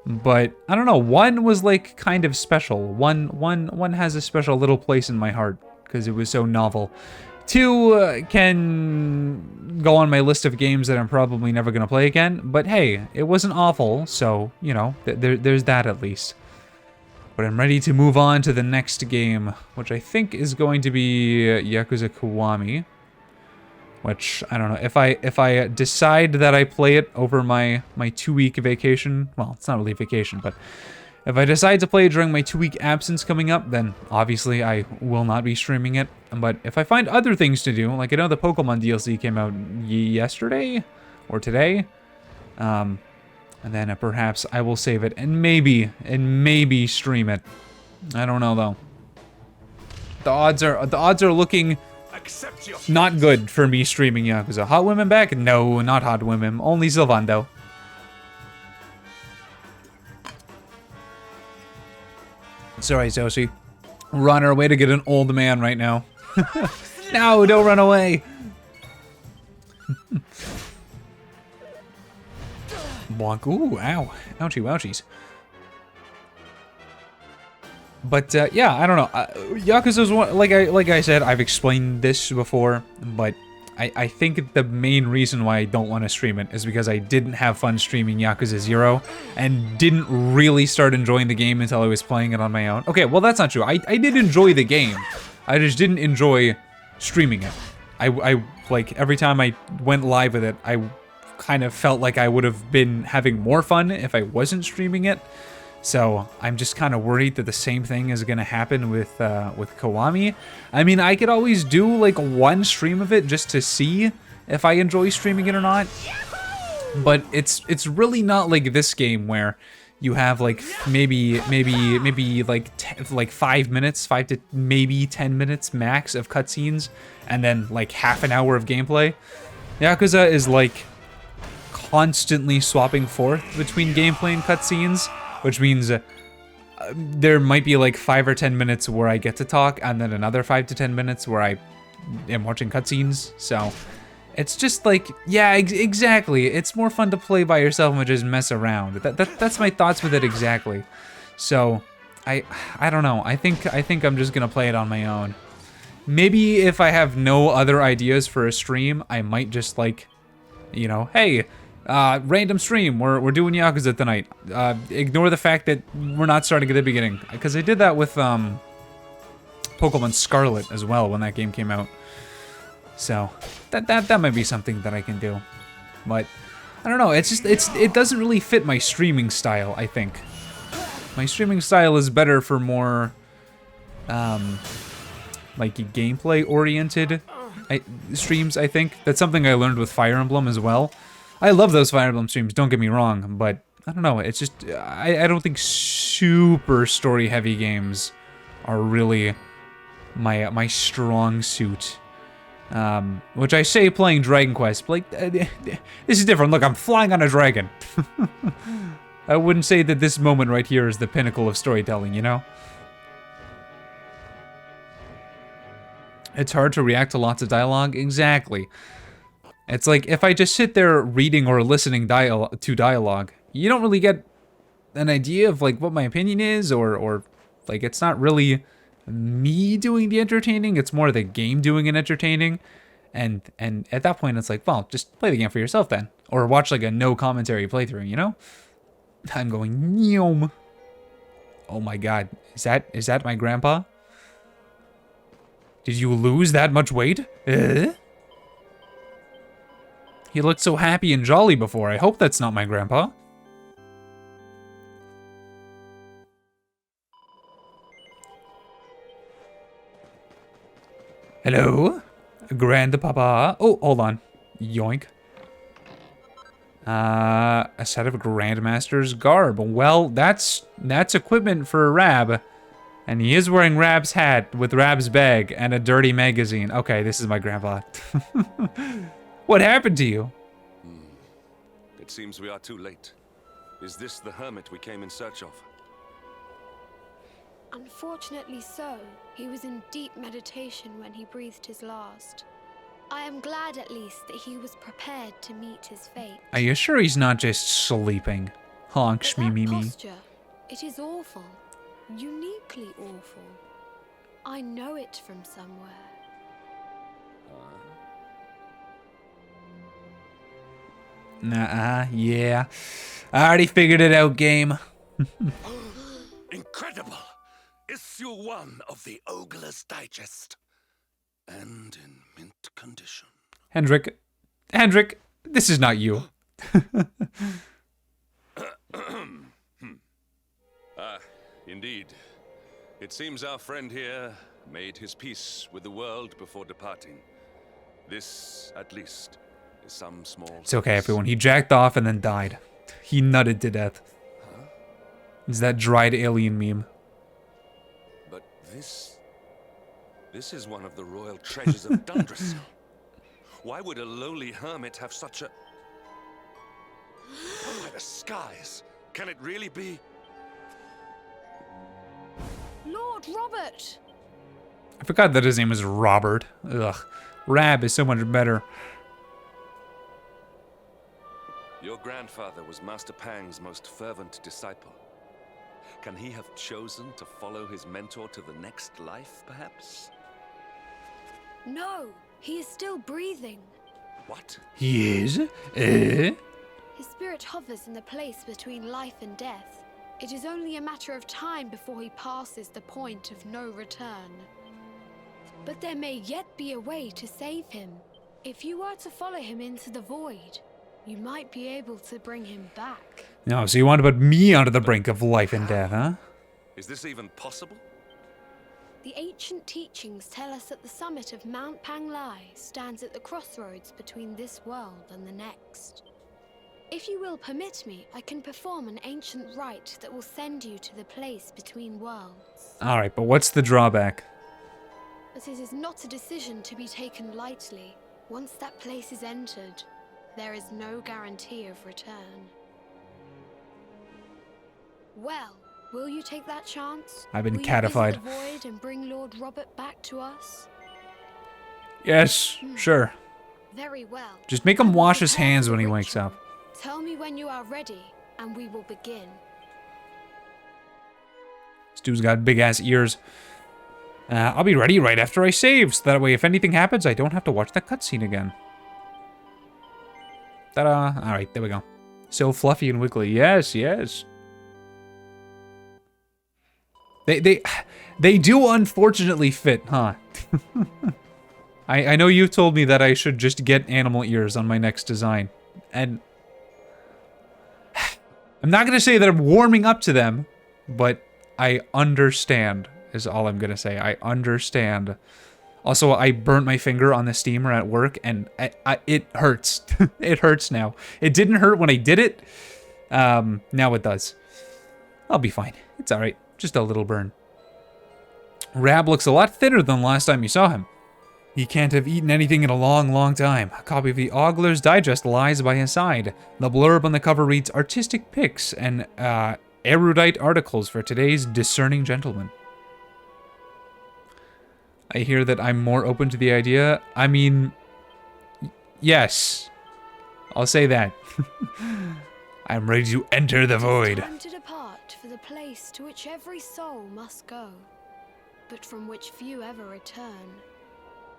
but I don't know, 1 was like kind of special. One has a special little place in my heart because it was so novel. 2 can go on my list of games that I'm probably never gonna play again, but hey, it wasn't awful, so you know, there's that at least. But I'm ready to move on to the next game, which I think is going to be Yakuza Kiwami. Which, I don't know, if I decide that I play it over my 2-week vacation, well, it's not really vacation, but if I decide to play it during my 2-week absence coming up, then obviously I will not be streaming it. But if I find other things to do, like I know the Pokemon DLC came out yesterday or today, and then perhaps I will save it and maybe stream it. I don't know though. The odds are looking not good for me streaming Yakuza. Hot women back? No, not hot women. Only Sylvando. Sorry, Zoshi. We're on our way to get an old man right now. No, don't run away. Bonk. Ooh, ow. Ouchie wouchies. But yeah, I don't know. Yakuza's one, like I said, I've explained this before, but I think the main reason why I don't want to stream it is because I didn't have fun streaming Yakuza 0 and didn't really start enjoying the game until I was playing it on my own. Okay, well that's not true. I did enjoy the game. I just didn't enjoy streaming it. I like every time I went live with it, I kind of felt like I would have been having more fun if I wasn't streaming it. So I'm just kind of worried that the same thing is gonna happen with Kiwami. I mean, I could always do like one stream of it just to see if I enjoy streaming it or not. But it's really not like this game where you have like maybe like 5 minutes, 5 to maybe 10 minutes max of cutscenes, and then like half an hour of gameplay. Yakuza is like constantly swapping forth between gameplay and cutscenes, which means there might be like 5 or 10 minutes where I get to talk, and then another 5 to 10 minutes where I am watching cutscenes. So it's just like, yeah, exactly. It's more fun to play by yourself and just mess around. That's my thoughts with it exactly. So I don't know. I think I'm just gonna play it on my own. Maybe if I have no other ideas for a stream, I might just like, you know, hey, random stream, we're doing Yakuza tonight. Ignore the fact that we're not starting at the beginning, because I did that with Pokemon Scarlet as well when that game came out. So that might be something that I can do. But I don't know, it doesn't really fit my streaming style, I think. My streaming style is better for more like gameplay oriented streams, I think. That's something I learned with Fire Emblem as well. I love those Fire Emblem streams, don't get me wrong, but I don't know, it's just, I don't think super story-heavy games are really my strong suit. Which I say playing Dragon Quest, but like, this is different. Look, I'm flying on a dragon. I wouldn't say that this moment right here is the pinnacle of storytelling, you know? It's hard to react to lots of dialogue. Exactly. It's like, if I just sit there reading or listening to dialogue, you don't really get an idea of, like, what my opinion is, or like, it's not really me doing the entertaining, it's more the game doing an entertaining. And at that point, it's like, well, just play the game for yourself then. Or watch, like, a no commentary playthrough, you know? I'm going, Nyom. Oh my god. Is that my grandpa? Did you lose that much weight? He looked so happy and jolly before. I hope that's not my grandpa. Hello? Grandpapa? Oh, hold on. Yoink. A set of Grandmaster's garb. Well, that's equipment for Rab. And he is wearing Rab's hat with Rab's bag and a dirty magazine. Okay, this is my grandpa. What happened to you? It seems we are too late. Is this the hermit we came in search of? Unfortunately so. He was in deep meditation when he breathed his last. I am glad at least that he was prepared to meet his fate. Are you sure he's not just sleeping? Honk, But shmee, that me, me. posture, it is awful. Uniquely awful. I know it from somewhere. Yeah. I already figured it out, game. Incredible! Issue 1 of the Ogler's Digest. And in mint condition. Hendrik, this is not you. Indeed. It seems our friend here made his peace with the world before departing. This, at least, is some small... It's okay, everyone. He jacked off and then died. He nutted to death. Huh? It's that dried alien meme. But this is one of the royal treasures of Dundrasil. Why would a lowly hermit have such a... Oh, by the skies! Can it really be? Lord Robert! I forgot that his name was Robert. Ugh. Rab is so much better. Your grandfather was Master Pang's most fervent disciple. Can he have chosen to follow his mentor to the next life, perhaps? No, he is still breathing. What? He is? His spirit hovers in the place between life and death. It is only a matter of time before he passes the point of no return. But there may yet be a way to save him. If you were to follow him into the void, you might be able to bring him back. No, so you want to put me onto the brink of life and death, huh? Is this even possible? The ancient teachings tell us that the summit of Mount Panglai stands at the crossroads between this world and the next. If you will permit me, I can perform an ancient rite that will send you to the place between worlds. Alright, but what's the drawback? But it is not a decision to be taken lightly. Once that place is entered, there is no guarantee of return. Well, will you take that chance? I've been Will you catified. visit the void and bring Lord Robert back to us? Yes, sure. Very well. Just make him I will wash his prepare hands for when he the wakes ritual. up. Tell me when you are ready, and we will begin. This dude's got big-ass ears. I'll be ready right after I save, so that way if anything happens, I don't have to watch that cutscene again. Ta-da! Alright, there we go. So fluffy and wiggly. Yes, yes. They do unfortunately fit, huh? I know you told me that I should just get animal ears on my next design. And I'm not gonna say that I'm warming up to them, but I understand is all I'm gonna say. I understand. Also, I burnt my finger on the steamer at work, and it hurts. It hurts now. It didn't hurt when I did it. Now it does. I'll be fine. It's alright. Just a little burn. Rab looks a lot thinner than last time you saw him. He can't have eaten anything in a long, long time. A copy of the Ogler's Digest lies by his side. The blurb on the cover reads, artistic pics and erudite articles for today's discerning gentleman. I hear that I'm more open to the idea. I mean, yes. I'll say that. I'm ready to enter the void. Time to depart for the place to which every soul must go, but from which few ever return.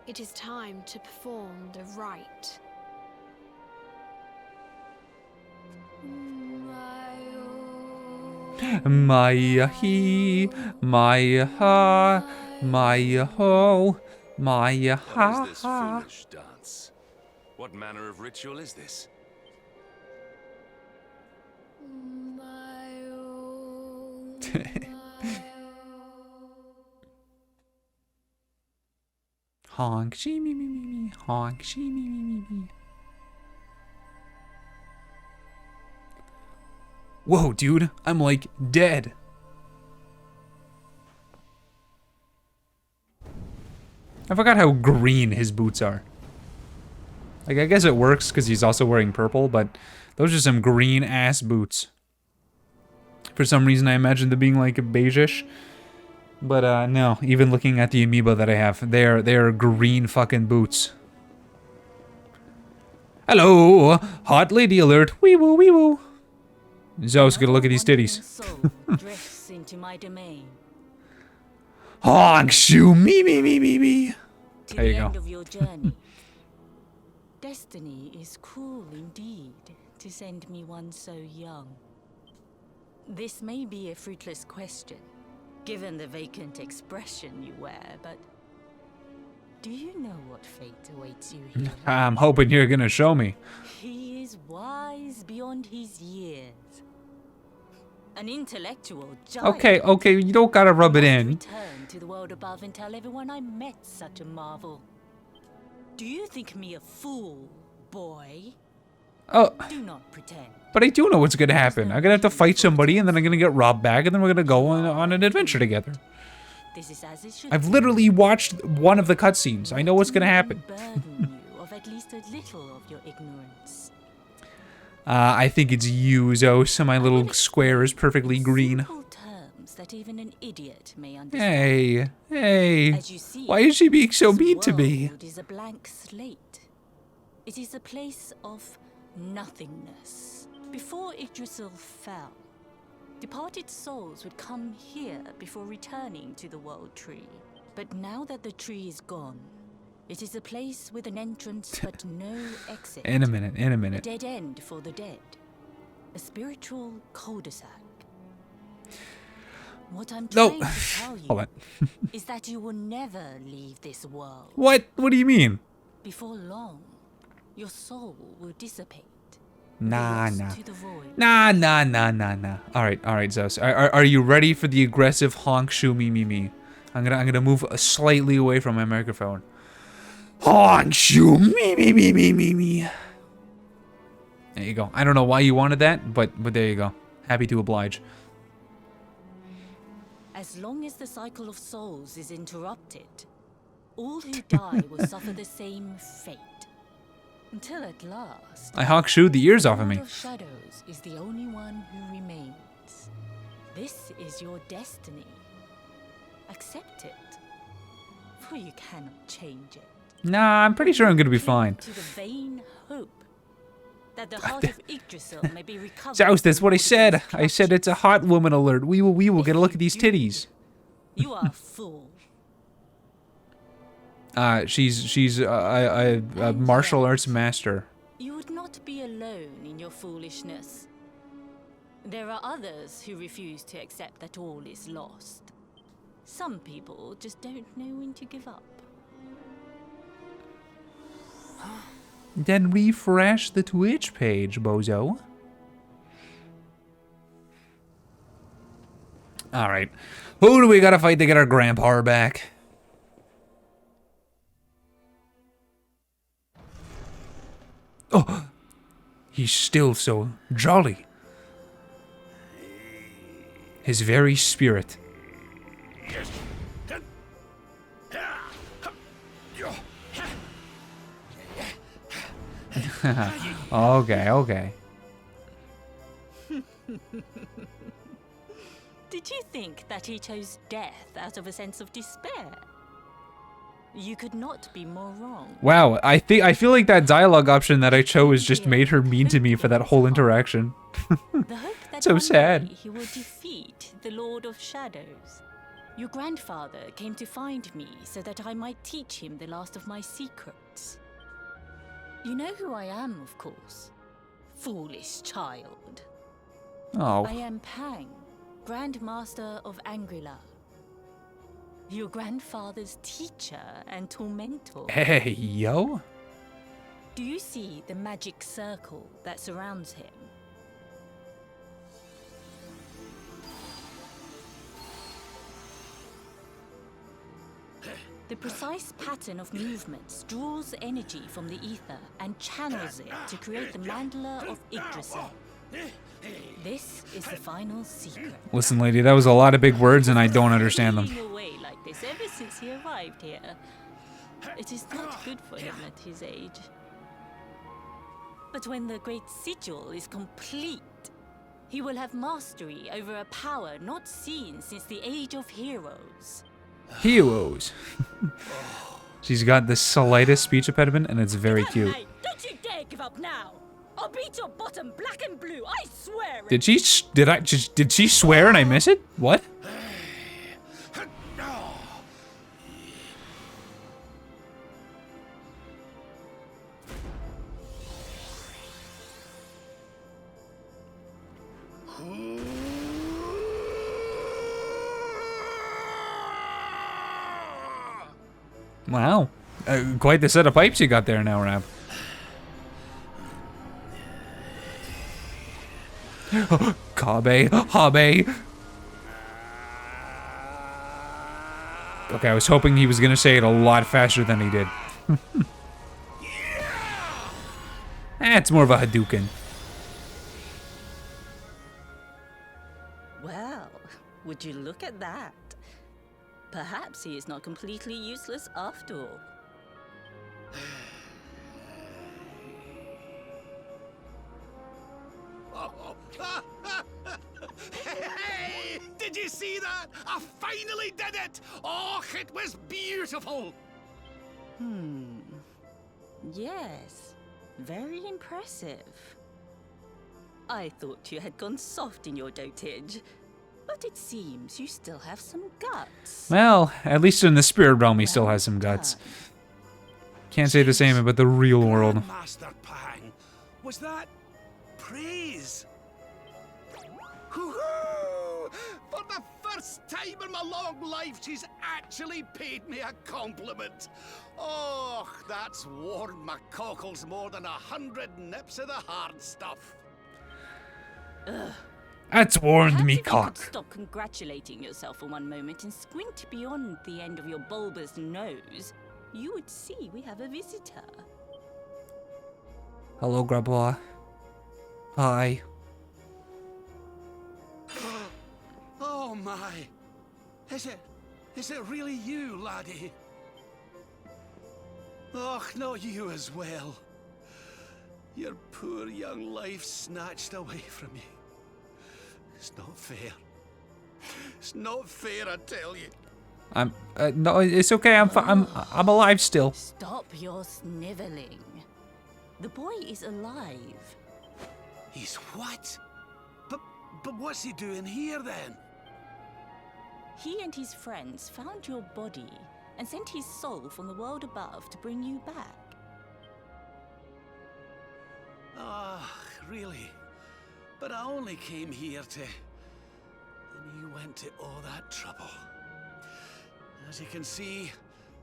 It is time to perform the rite. My he, my ha, my ho, my What ha is this ha. foolish dance? What manner of ritual is this? Honk, she me me me me, honk, she me me me me. Whoa, dude, I'm like dead. I forgot how green his boots are. Like, I guess it works because he's also wearing purple, but those are some green ass boots. For some reason, I imagined them being like beige-ish. But no, even looking at the amiibo that I have, they're green fucking boots. Hello, hot lady alert. Wee woo, wee woo. Zo's gonna look at these titties. Drifts into my domain. Honk, shoo, me, me, me, me, me. To There the you go. end of your journey. Destiny is cruel indeed to send me one so young. This may be a fruitless question, given the vacant expression you wear, but do you know what fate awaits you here? I'm hoping you're gonna show me. He is wise beyond his years. An intellectual giant. Okay, you don't gotta rub it in. Return to the world above and tell everyone I met such a marvel. Do you think me a fool, boy? Oh, Do not pretend. but I do know what's gonna happen. I'm gonna have to fight somebody, and then I'm gonna get robbed back, and then we're gonna go on an adventure together. This is as it should I've be. literally watched one of the cutscenes. I know what's gonna happen. Burden you of at least a little of your ignorance. I think it's you, Zo, so my little square is perfectly green. Simple terms that even an idiot may understand. Hey, As you see, why is she being so this mean to me? world is a blank slate. It is a place of nothingness. Before Yggdrasil fell, departed souls would come here before returning to the world tree. But now that the tree is gone, it is a place with an entrance but no exit. In a minute, in a A minute. dead end for the dead. A spiritual cul-de-sac. What I'm No. trying to tell you Hold on. is that you will never leave this world. What? What do you mean? Before long, your soul will dissipate. Nah, lost nah. to the void. Nah. Alright, Zeus. Are you ready for the aggressive honk shoo me me me? I'm gonna move slightly away from my microphone. Honk shoo me me me me me me. There you go. I don't know why you wanted that, but there you go. Happy to oblige. As long as the cycle of souls is interrupted, all who die will suffer the same fate. Until at last, I honk shooed the ears off of Lord me. of Shadows is the only one who remains. This is your destiny. Accept it, for you cannot change it. Nah, I'm pretty sure I'm gonna be fine. To the vain hope that the heart of Yggdrasil may be recovered. Zeus, that's what I said. from I said its it's a hot woman alert. We will get a look at these If you do, titties. You are a fool. She's a martial arts master. You would not be alone in your foolishness. There are others who refuse to accept that all is lost. Some people just don't know when to give up. Then refresh the Twitch page, bozo. Alright. Who do we gotta fight to get our grandpa back? Oh! He's still so jolly. His very spirit. Okay. Did you think that he chose death out of a sense of despair? You could not be more wrong. Wow, I feel like that dialogue option that I chose just made her mean to me for that whole interaction. The hope that So one sad. day he will defeat the Lord of Shadows. Your grandfather came to find me so that I might teach him the last of my secrets. You know who I am, of course. Foolish child. Oh. I am Pang, Grand Master of Angrila. Your grandfather's teacher and tormentor. Hey, yo. Do you see the magic circle that surrounds him? The precise pattern of movements draws energy from the ether and channels it to create the mandala of Yggdrasil. This is the final secret. Listen, lady, that was a lot of big words and I don't understand them. Being away like this ever since he arrived here. It is not good for him at his age. But when the great sigil is complete, he will have mastery over a power not seen since the age of heroes. Heroes. She's got the slightest speech impediment and it's very cute. Hey, don't you dare give up now! I'll beat your bottom black and blue, I swear it! Did she swear and I miss it? What? Wow. Quite the set of pipes you got there now, Rab. Kabe, Habe. Okay, I was hoping he was gonna say it a lot faster than he did. It's more of a Hadouken. Well, would you look at that? Perhaps he is not completely useless after all. Hey! Did you see that? I finally did it! Oh, it was beautiful! Yes, very impressive. I thought you had gone soft in your dotage, but it seems you still have some guts. Well, at least in the spirit realm he still has some guts. Can't say the same about the real world. Master Pang, was that praise? Hoo-hoo! For the first time in my long life, she's actually paid me a compliment. Oh, that's warmed my cockles more than 100 nips of the hard stuff. That's warmed Perhaps me if you could cock. stop congratulating yourself for one moment and squint beyond the end of your bulbous nose, you would see we have a visitor. Hello, Grandpa. Hi. Oh my! Is it really you, laddie? Oh, not you as well. Your poor young life snatched away from you. It's not fair. It's not fair, I tell you. No, it's okay. I'm alive still. Stop your sniveling. The boy is alive. He's what? But what's he doing here then? He and his friends found your body and sent his soul from the world above to bring you back. Ah, really? But I only came here to... And you went to all that trouble. As you can see,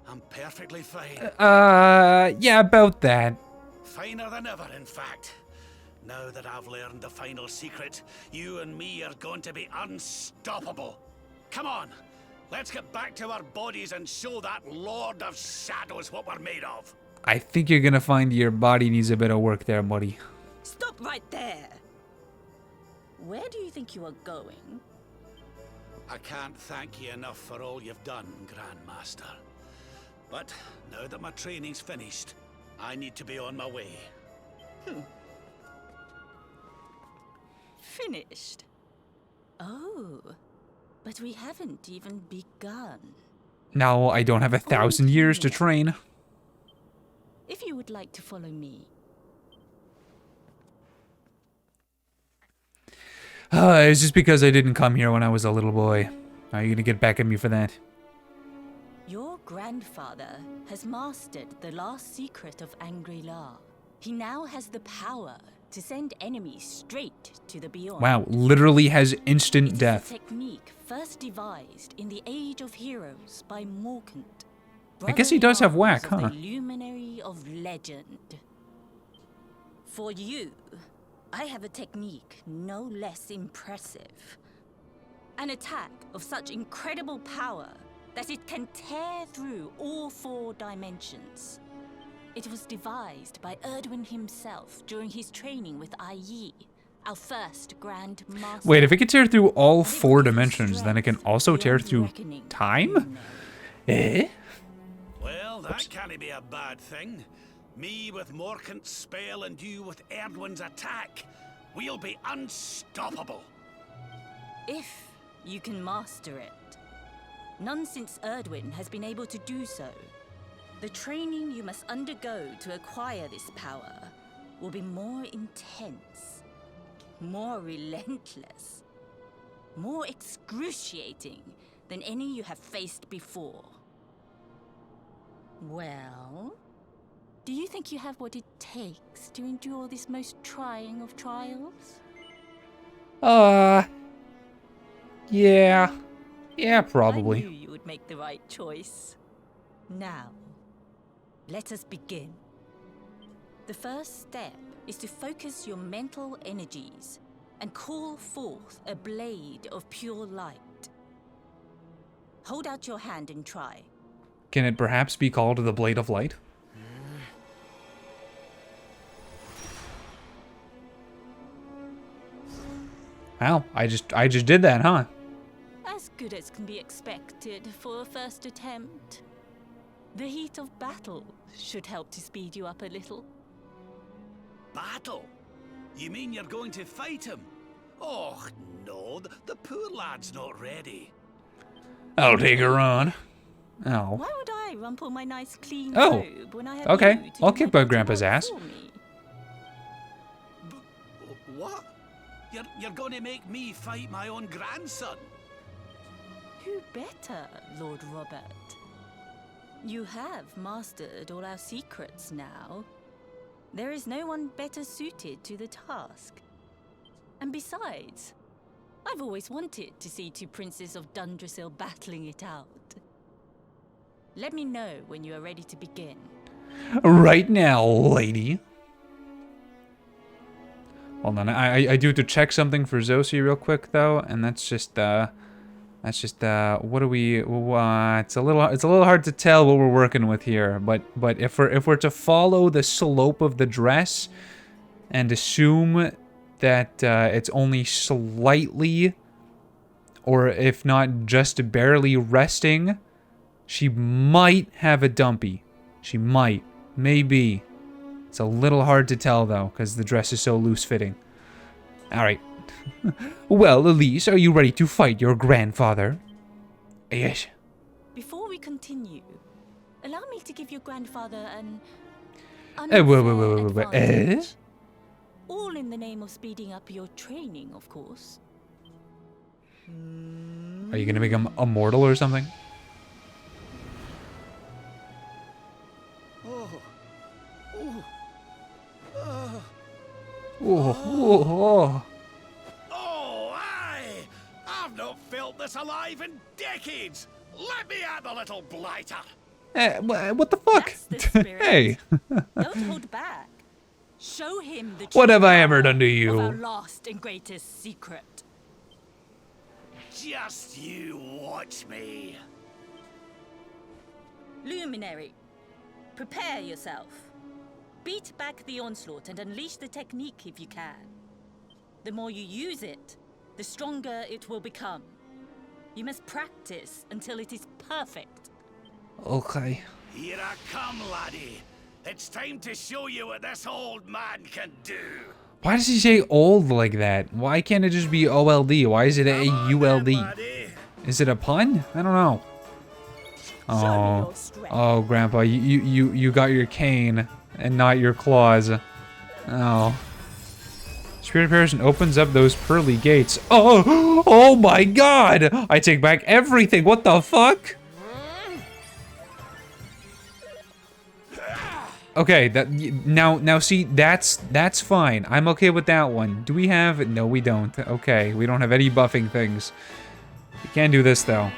I'm perfectly fine. Yeah, about that. Finer than ever, in fact. Now that I've learned the final secret, you and me are going to be unstoppable. Come on, let's get back to our bodies and show that Lord of Shadows what we're made of. I think you're gonna find your body needs a bit of work there, buddy. Stop right there! Where do you think you are going? I can't thank you enough for all you've done, Grandmaster. But now that my training's finished, I need to be on my way. Finished? Oh, but we haven't even begun. Now I don't have 1,000 years to train. If you would like to follow me. It's just because I didn't come here when I was a little boy. Are you gonna get back at me for that? Your grandfather has mastered the last secret of Angri-La. He now has the power to send enemies straight to the beyond. Wow, literally has instant It death. is a technique first devised in the Age of Heroes by Morkant. I guess he does have whack, brother-in-arms huh? of the luminary of legend. For you, I have a technique no less impressive. An attack of such incredible power that it can tear through all 4 dimensions. It was devised by Erdwin himself during his training with Yi, our first Grand Master. Wait, if it can tear through all 4 dimensions, then it can also tear through time? Eh? Well, that can't be a bad thing. Me with Morkant's spell and you with Erdwin's attack. We'll be unstoppable. If you can master it. None since Erdwin has been able to do so. The training you must undergo to acquire this power will be more intense, more relentless, more excruciating than any you have faced before. Well, do you think you have what it takes to endure this most trying of trials? Yeah. Yeah, I probably. knew you would make the right choice. Now, let us begin. The first step is to focus your mental energies and call forth a blade of pure light. Hold out your hand and try. Can it perhaps be called the Blade of Light? Wow, I just did that, huh? As good as can be expected for a first attempt. The heat of battle should help to speed you up a little. Battle? You mean you're going to fight him? Oh, no, the poor lad's not ready. I'll take her on. Oh. Why would I rumple my nice clean Oh, robe when I have okay. you to I'll do kick my my grandpa's dirty work ass. for me? What? You're going to make me fight my own grandson? Who better, Lord Robert? You have mastered all our secrets now. There is no one better suited to the task. And besides, I've always wanted to see 2 princes of Dundrasil battling it out. Let me know when you are ready to begin. Right now, lady. Hold on, I do have to check something for Zosie real quick though, and that's just what do we? It's a little hard to tell what we're working with here, but if we're to follow the slope of the dress and assume that it's only slightly, or if not just barely resting, she might have a dumpy. She might, maybe. It's a little hard to tell though, because the dress is so loose-fitting. All right. Well, Elise, are you ready to fight your grandfather? Yes. Before we continue, allow me to give your grandfather an wait. advantage. All in the name of speeding up your training, of course. Are you gonna become immortal or something? Oh. Oh, aye! I've not felt this alive in decades! Let me at the little blighter! What the fuck? That's the spirit. Hey. Don't hold back. Show him the What true have I ever power done to of our you? last and greatest secret. Just you watch me. Luminary, prepare yourself. Beat back the onslaught and unleash the technique if you can. The more you use it, the stronger it will become. You must practice until it is perfect. Okay. Here I come, laddie. It's time to show you what this old man can do. Why does he say old like that? Why can't it just be OLD? Why is it AULD? Is it a pun? I don't know. Oh, oh, Grandpa, you got your cane and not your claws. Oh. Spirit Person opens up those pearly gates. Oh, oh my God! I take back everything. What the fuck? Okay, that now see that's fine. I'm okay with that one. Do we have? No, we don't. Okay, we don't have any buffing things. We can do this though.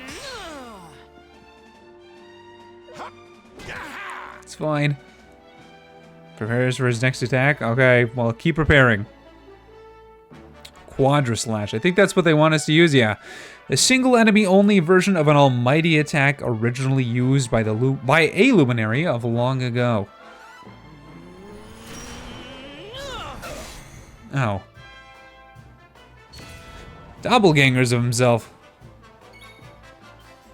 It's fine. Prepares for his next attack. Okay, well keep preparing. Quadra Slash. I think that's what they want us to use. Yeah, a single enemy only version of an almighty attack originally used by a luminary of long ago. Oh. Doppelgangers of himself.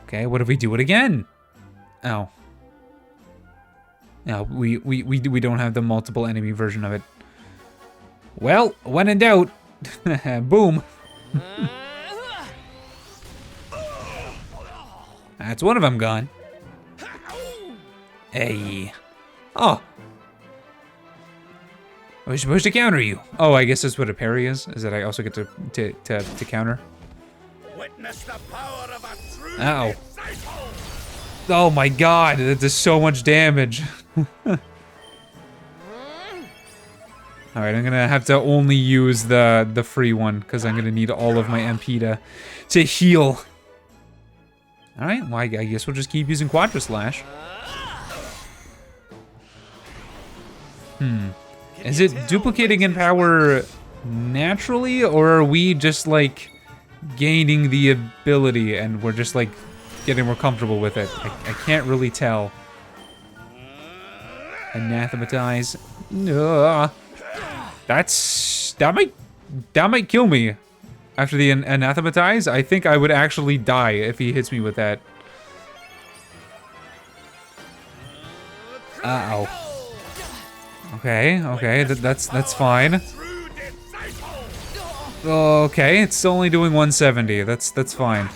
Okay, what if we do it again? Oh. No, we don't have the multiple enemy version of it. Well, when in doubt, boom. That's one of them gone. Hey. Oh. Are we supposed to counter you? Oh, I guess that's what a parry is that I also get to counter. Witness the power of a true Ow. disciple. Oh my God, that does so much damage. Alright, I'm gonna have to only use the free one, because I'm gonna need all of my MP to heal. Alright, well I guess we'll just keep using Quadra Slash. Is it duplicating in power naturally, or are we just like gaining the ability and we're just like getting more comfortable with it? I can't really tell. Anathematize. That might kill me. After the anathematize, I think I would actually die if he hits me with that. Uh-oh. Okay, that's fine. Okay, it's only doing 170. That's fine.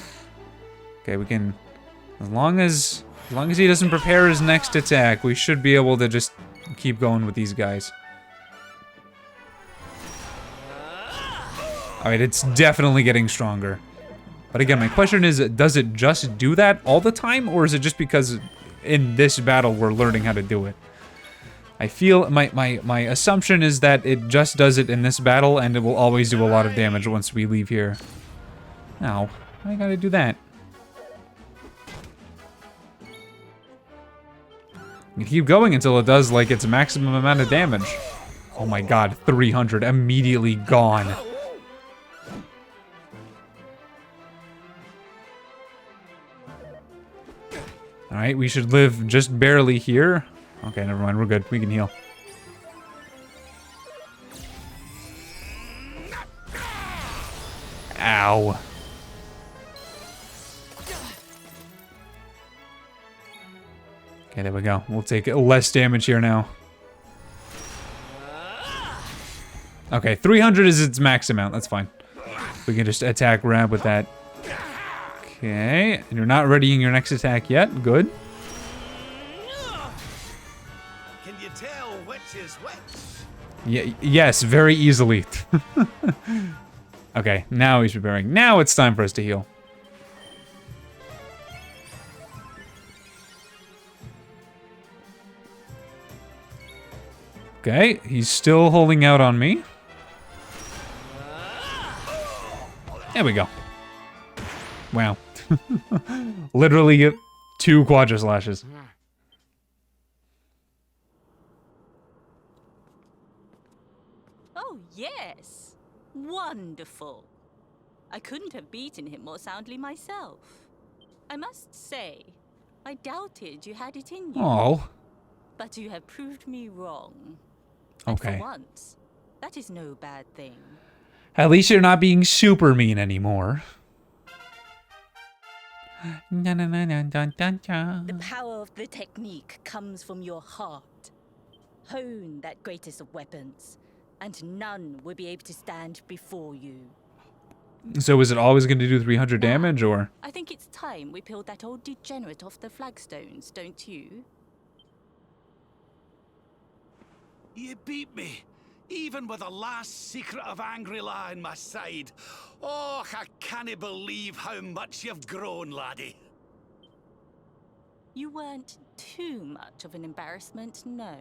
Okay, we can, as long as he doesn't prepare his next attack, we should be able to just keep going with these guys. Alright, it's definitely getting stronger. But again, my question is, does it just do that all the time, or is it just because in this battle we're learning how to do it? I feel my assumption is that it just does it in this battle, and it will always do a lot of damage once we leave here. Ow, I gotta do that. You keep going until it does like its maximum amount of damage. Oh my God, 300 immediately gone. Alright, we should live just barely here. Okay, never mind, we're good. We can heal. Ow. Okay, there we go. We'll take less damage here now. Okay, 300 is its max amount. That's fine. We can just attack Rab with that. Okay, and you're not readying your next attack yet. Good. Can you tell which is which? Yeah, yes, very easily. Okay, now he's preparing. Now it's time for us to heal. Okay, he's still holding out on me. There we go. Wow. Literally 2 Quadra Slashes. Oh, yes. Wonderful. I couldn't have beaten him more soundly myself. I must say, I doubted you had it in you. Oh. But you have proved me wrong. And Okay. for once, that is no bad thing. At least you're not being super mean anymore. The power of the technique comes from your heart. hone that greatest of weapons, and none will be able to stand before you. So is it always going to do 300 damage, or? I think it's time we peeled that old degenerate off the flagstones, don't you? You beat me, even with the last secret of Angry-La in my side. Oh, I can't believe how much you've grown, laddie. You weren't too much of an embarrassment, no.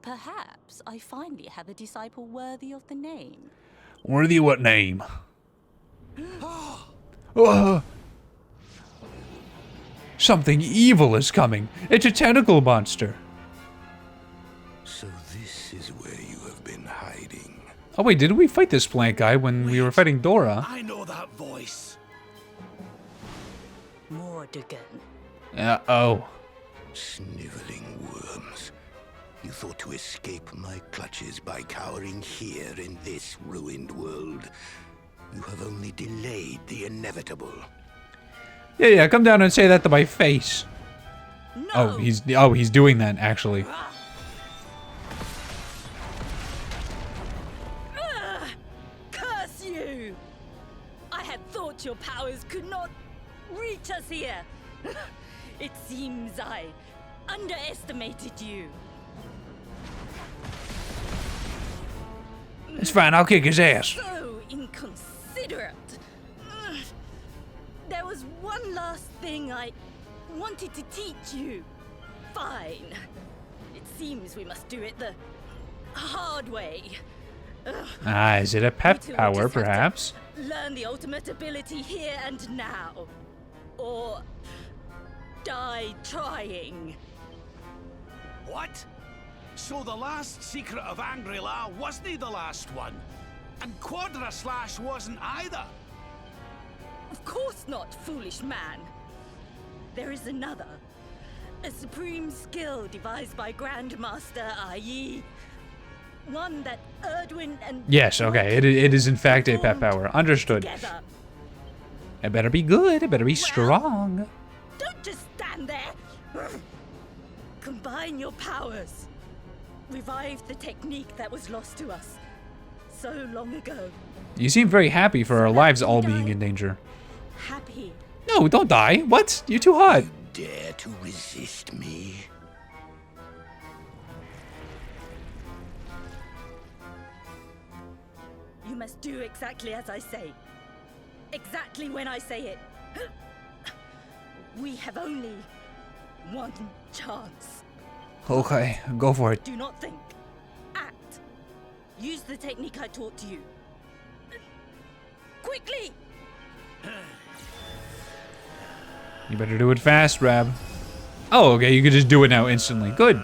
Perhaps I finally have a disciple worthy of the name. Worthy what name? Oh. Something evil is coming. It's a tentacle monster. So this is where you have been hiding. Oh wait, didn't we fight this plant guy when we were fighting Dora? I know that voice. Mordegan. Uh-oh. Sniveling worms. You thought to escape my clutches by cowering here in this ruined world. You have only delayed the inevitable. Yeah, come down and say that to my face. No! Oh, he's doing that, actually. Curse you! I had thought your powers could not reach us here. It seems I underestimated you. It's fine, I'll kick his ass. So inconsiderate. There was one last thing I wanted to teach you. Fine. It seems we must do it the hard way. Ah, is it a pep You two will power, just have to perhaps? Learn the ultimate ability here and now. Or die trying. What? So the last secret of Angry-La wasn't the last one? And Quadra Slash wasn't either? Of course not, foolish man. There is another. A supreme skill devised by Grandmaster, i.e. one that Erdwin and... Yes, okay, it is in fact a pep power. Understood. Together. It better be good, it better be strong. Don't just stand there. Combine your powers. Revive the technique that was lost to us so long ago. You seem very happy for our lives all being in danger. Happy. No, don't die. What? You're too hot. Dare to resist me? You must do exactly as I say. Exactly when I say it. We have only one chance. Okay, go for it. Do not think. Act. Use the technique I taught to you. Quickly! You better do it fast, Rab. Oh, okay, you could just do it now instantly. Good.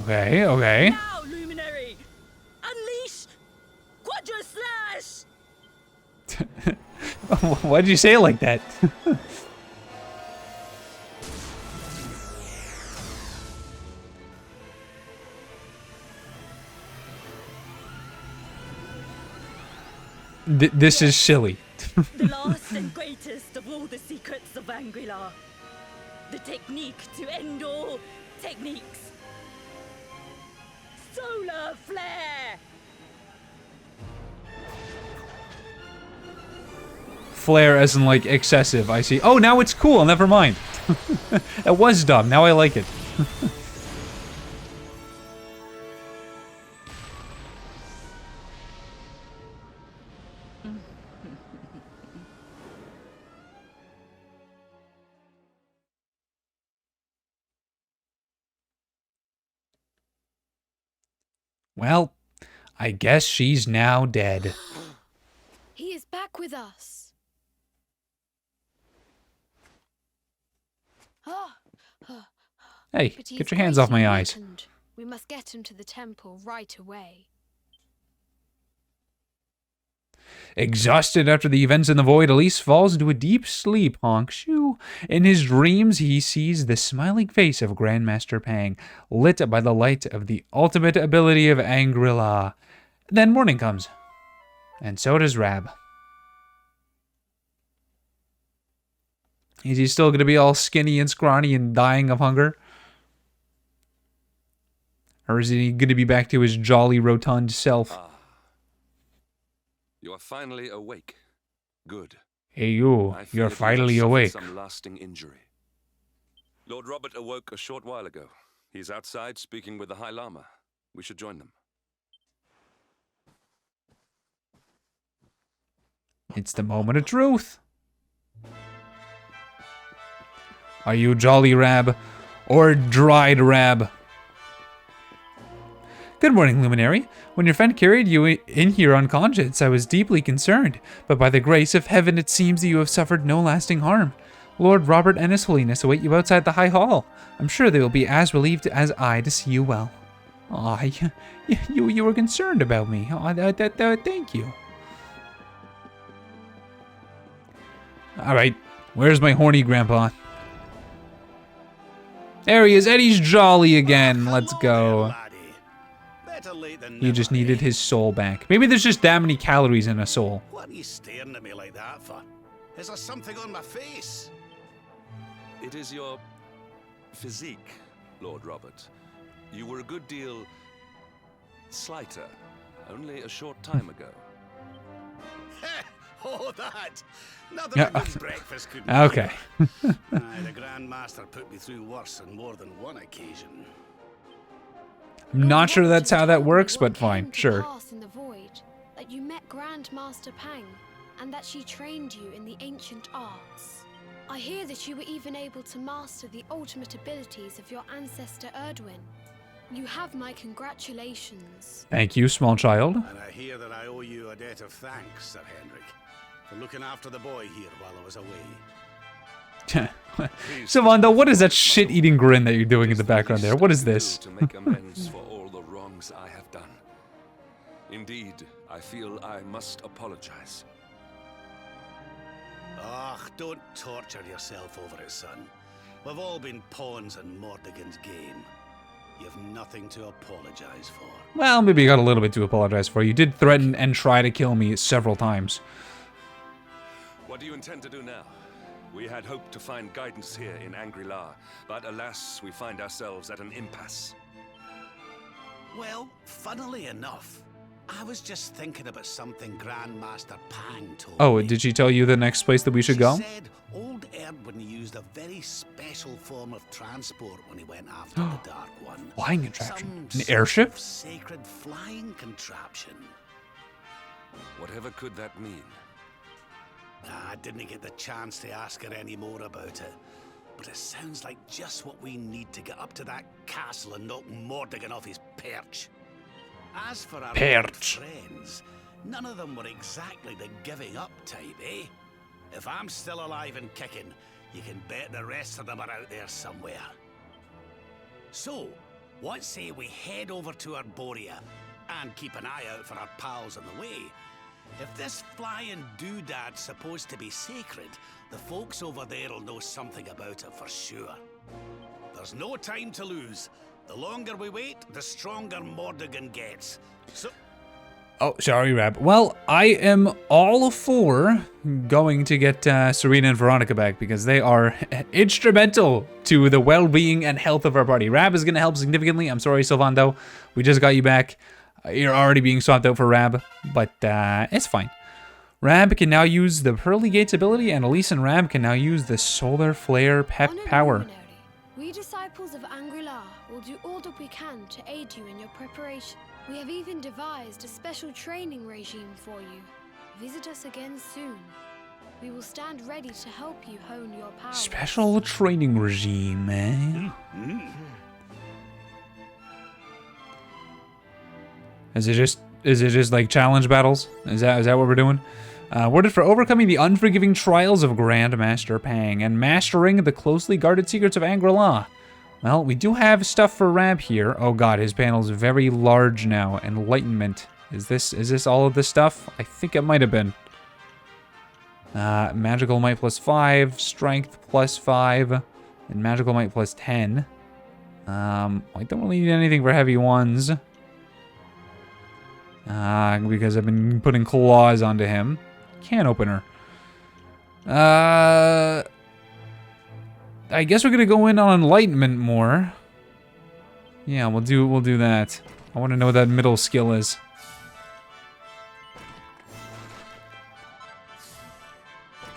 Okay, okay. Now, Luminary! Unleash Quadra Slash! Why did you say it like that? This is silly. The last and greatest of all the secrets of Angry-La. The technique to end all techniques. Solar Flare! Flare as in like excessive, I see. Oh, now it's cool, never mind. It was dumb, now I like it. Well, I guess she's now dead. He is back with us. Hey, But he's get your hands off my greatly eyes. weakened. We must get him to the temple right away. Exhausted after the events in the void, Elise falls into a deep sleep. Honk shoo. In his dreams, he sees the smiling face of Grandmaster Pang, lit by the light of the ultimate ability of Angry-La. Then morning comes. And so does Rab. Is he still going to be all skinny and scrawny and dying of hunger? Or is he going to be back to his jolly, rotund self? Ah. You are finally awake. Good. Hey, you. I feared You're you had finally suffered awake. Some lasting injury. Lord Robert awoke a short while ago. He's outside speaking with the High Lama. We should join them. It's the moment of truth. Are you Jolly Rab or Dried Rab? Good morning, Luminary. When your friend carried you in here unconscious, I was deeply concerned, but by the grace of heaven it seems that you have suffered no lasting harm. Lord Robert and His Holiness await you outside the High Hall. I'm sure they will be as relieved as I to see you well. Aw, you were concerned about me. Aw, thank you. Alright, where's my horny grandpa? There he is, Eddie's jolly again. Let's go. He just needed his soul back. Maybe there's just that many calories in a soul. What are you staring at me like that for? Is there something on my face? It is your physique, Lord Robert. You were a good deal slighter only a short time ago. Oh, that! Nothing a good breakfast couldn't do. Okay. Aye, the Grand Master put me through worse on more than one occasion. I'm not sure that's how that works, but fine, sure. In the void, that you met Grandmaster Pang, and that she trained you in the ancient arts. I hear that you were even able to master the ultimate abilities of your ancestor Erdwin. You have my congratulations. Thank you, small child. And I hear that I owe you a debt of thanks, Sir Henrik, for looking after the boy here while I was away. Savando, what is that shit-eating grin that you're doing in the background there? What is this? To make amends for all the wrongs I have done. Indeed, I feel I must apologize. Ah, don't torture yourself over it, son. We've all been pawns in Mordegon's game. You've nothing to apologize for. Well, maybe you got a little bit to apologize for. You did threaten and try to kill me several times. What do you intend to do now? We had hoped to find guidance here in Angri-La, but alas, we find ourselves at an impasse. Well, funnily enough, I was just thinking about something Grandmaster Pang told me. Oh, did she tell you the next place that we should go? She said old Erdwin used a very special form of transport when he went after the Dark One. Flying contraption? Some An airship? sort of sacred flying contraption. Whatever could that mean? I didn't get the chance to ask her any more about it, but it sounds like just what we need to get up to that castle and knock Mordegon off his perch. As for our old friends, none of them were exactly the giving up type, eh? If I'm still alive and kicking, you can bet the rest of them are out there somewhere. So, what say we head over to Arborea and keep an eye out for our pals on the way? If this flying doodad's supposed to be sacred, the folks over there will know something about it for sure. There's no time to lose. The longer we wait, the stronger Mordegon gets. So... Oh, sorry, Rab. Well, I am all for going to get Serena and Veronica back because they are instrumental to the well-being and health of our party. Rab is going to help significantly. I'm sorry, Sylvando. We just got you back. You're already being swapped out for Rab, but it's fine. Rab can now use the Pearly Gates ability, and Elise and Rab can now use the Solar Flare Pep Power. We disciples of Angri-La will do all that we can to aid you in your preparation. We have even devised a special training regime for you. Visit us again soon. We will stand ready to help you hone your powers. Special training regime, eh? Is it just like challenge battles? Is that what we're doing? Worded for overcoming the unforgiving trials of Grandmaster Pang and mastering the closely guarded secrets of Angri-La. Well, we do have stuff for Rab here. Oh god, his panel's very large now. Enlightenment. Is this all of this stuff? I think it might have been. Magical Might plus 5, Strength plus 5, and Magical Might plus 10. I don't really need anything for heavy ones. Because I've been putting claws onto him. Can opener. I guess we're gonna go in on enlightenment more. Yeah, we'll do that. I want to know what that middle skill is.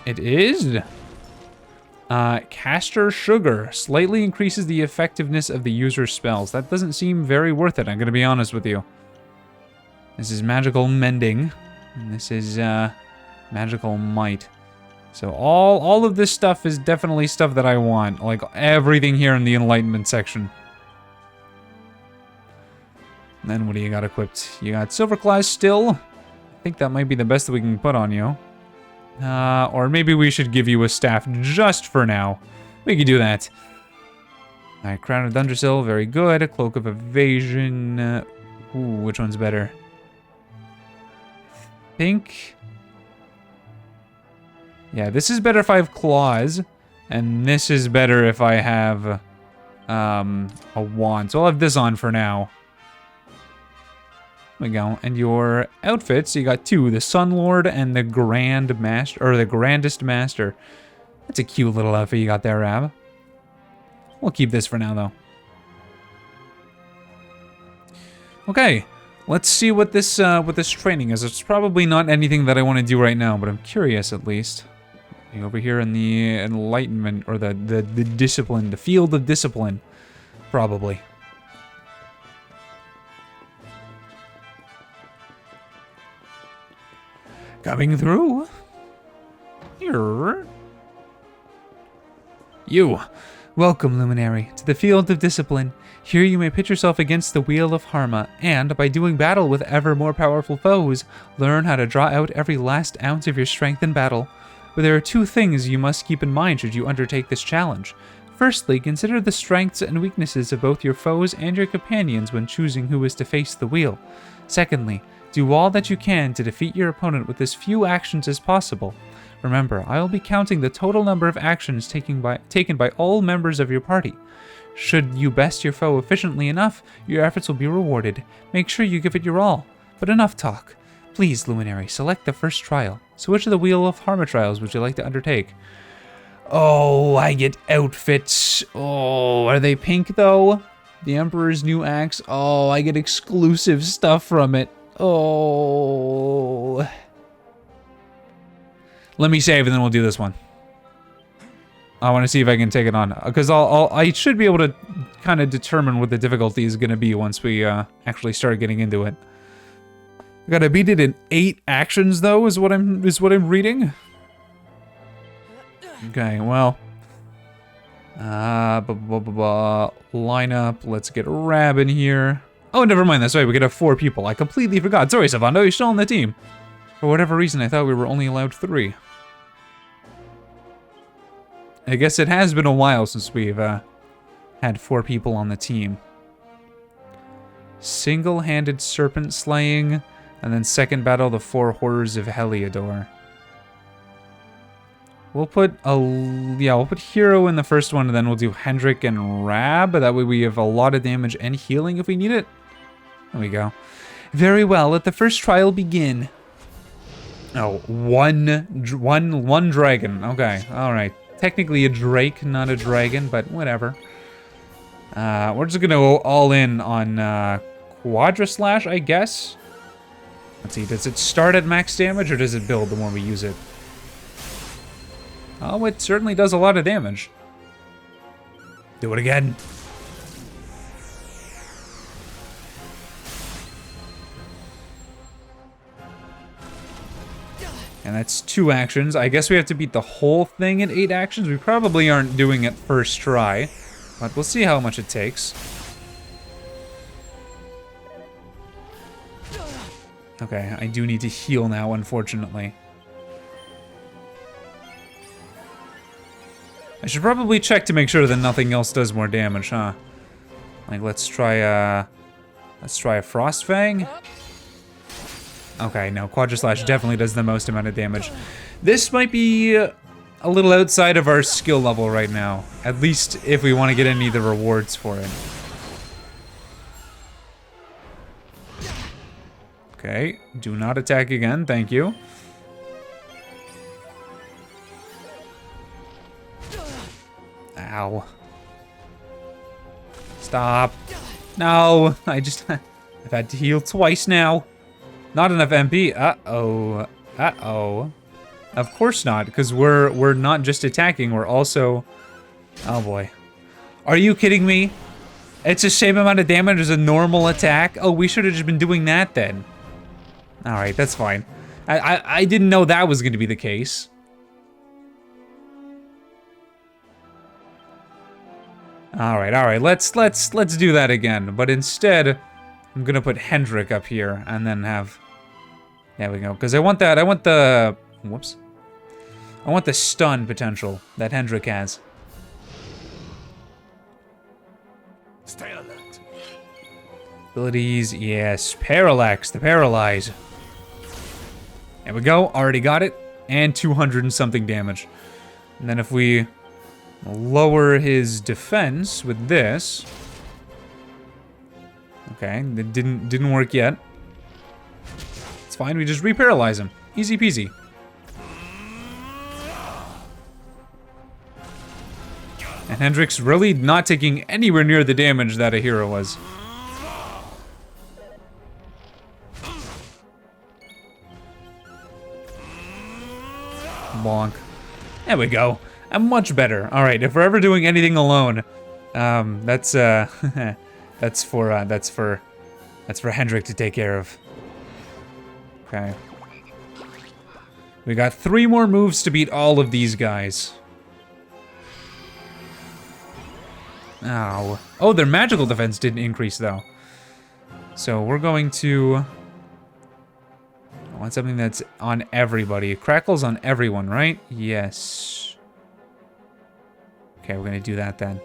It is caster sugar. Slightly increases the effectiveness of the user's spells. That doesn't seem very worth it, I'm gonna be honest with you. This is magical mending. And this is magical might. So all of this stuff is definitely stuff that I want. Like everything here in the enlightenment section. And then what do you got equipped? You got silver class still. I think that might be the best that we can put on you. Or maybe we should give you a staff just for now. We could do that. Alright, Crown of Thundersill, very good. A Cloak of Evasion. Ooh, which one's better? I think... yeah, this is better if I have claws. And this is better if I have a wand. So I'll have this on for now. There we go. And your outfits, you got two. The Sun Lord and the Grand Master, or the Grandest Master. That's a cute little outfit you got there, Rab. We'll keep this for now, though. Okay, let's see what this training is. It's probably not anything that I want to do right now, but I'm curious at least. Over here in the enlightenment, or the discipline, the field of discipline, probably. Coming through. Here. You. Welcome, Luminary, to the field of discipline. Here you may pit yourself against the wheel of Harma, and, by doing battle with ever more powerful foes, learn how to draw out every last ounce of your strength in battle. But there are two things you must keep in mind should you undertake this challenge. Firstly, consider the strengths and weaknesses of both your foes and your companions when choosing who is to face the wheel. Secondly, do all that you can to defeat your opponent with as few actions as possible. Remember, I will be counting the total number of actions taken by all members of your party. Should you best your foe efficiently enough, your efforts will be rewarded. Make sure you give it your all. But enough talk. Please, Luminary, select the first trial. So which of the Wheel of Harma trials would you like to undertake? Oh, I get outfits. Oh, are they pink though? The Emperor's New Axe. Oh, I get exclusive stuff from it. Oh. Let me save and then we'll do this one. I want to see if I can take it on, because I should be able to kind of determine what the difficulty is going to be once we actually start getting into it. I gotta beat it in 8 actions though, is what I'm reading. Okay, well, line up. Let's get Rab in here. Oh, never mind. That's right. We could have 4 people. I completely forgot. Sorry, Savando. You're still on the team. For whatever reason, I thought we were only allowed 3. I guess it has been a while since we've had 4 people on the team. Single-handed serpent slaying, and then second battle, the 4 horrors of Heliodor. We'll put we'll put Hero in the first one, and then we'll do Hendrik and Rab. That way we have a lot of damage and healing if we need it. There we go. Very well. Let the first trial begin. Oh, one dragon. Okay, all right. Technically a drake, not a dragon, but whatever. We're just gonna go all in on Quadra Slash, I guess. Let's see. Does it start at max damage, or does it build the more we use it? Oh, it certainly does a lot of damage. Do it again. And that's 2 actions. I guess we have to beat the whole thing in 8 actions. We probably aren't doing it first try, but we'll see how much it takes. Okay, I do need to heal now, unfortunately. I should probably check to make sure that nothing else does more damage, huh? Like, let's try a Frost Fang. Okay, no, Quadra Slash definitely does the most amount of damage. This might be a little outside of our skill level right now. At least if we want to get any of the rewards for it. Okay, do not attack again, thank you. Ow. Stop. No, I've had to heal twice now. Not enough MP. Uh-oh. Uh-oh. Of course not, because we're not just attacking, we're also... Oh boy. Are you kidding me? It's the same amount of damage as a normal attack? Oh, we should have just been doing that then. Alright, that's fine. I didn't know that was going to be the case. Alright, let's do that again. But instead, I'm gonna put Hendrik up here and then have... There we go. Because I want the... Whoops. I want the stun potential that Hendrik has. Stay alert. Abilities, yes. Parallax, the paralyze. There we go, already got it. And 200 and something damage. And then if we lower his defense with this. Okay, that didn't work yet. It's fine, we just reparalyze him. Easy peasy. And Hendrik's really not taking anywhere near the damage that a hero was. Bonk. There we go. I'm much better. All right, if we're ever doing anything alone, that's for Hendrik to take care of. Okay. We got 3 more moves to beat all of these guys. Ow. Oh, their magical defense didn't increase, though. So we're going to... I want something that's on everybody. Crackle's on everyone, right? Yes. Okay, we're going to do that then.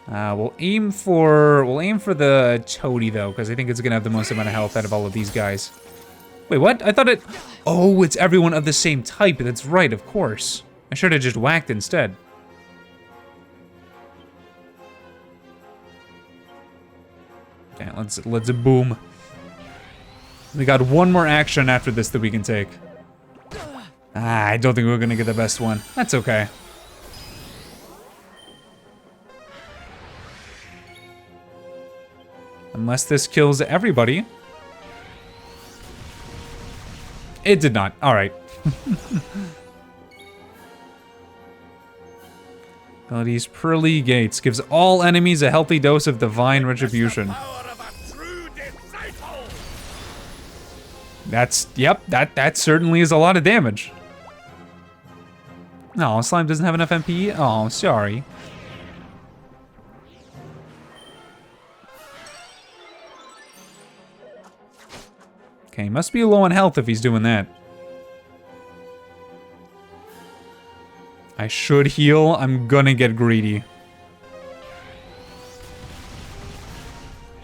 We'll aim for the toady, though, because I think it's going to have the most amount of health out of all of these guys. Wait, what? I thought it... Oh, it's everyone of the same type. That's right, of course. I should have just whacked instead. Okay, let's boom. We got one more action after this that we can take. I don't think we're gonna get the best one. That's okay. Unless this kills everybody. It did not. Alright. Abilities Pearly Gates gives all enemies a healthy dose of divine retribution. Yep, that certainly is a lot of damage. No, Slime doesn't have enough MP? Oh, sorry. Okay, he must be low on health if he's doing that. I should heal. I'm gonna get greedy.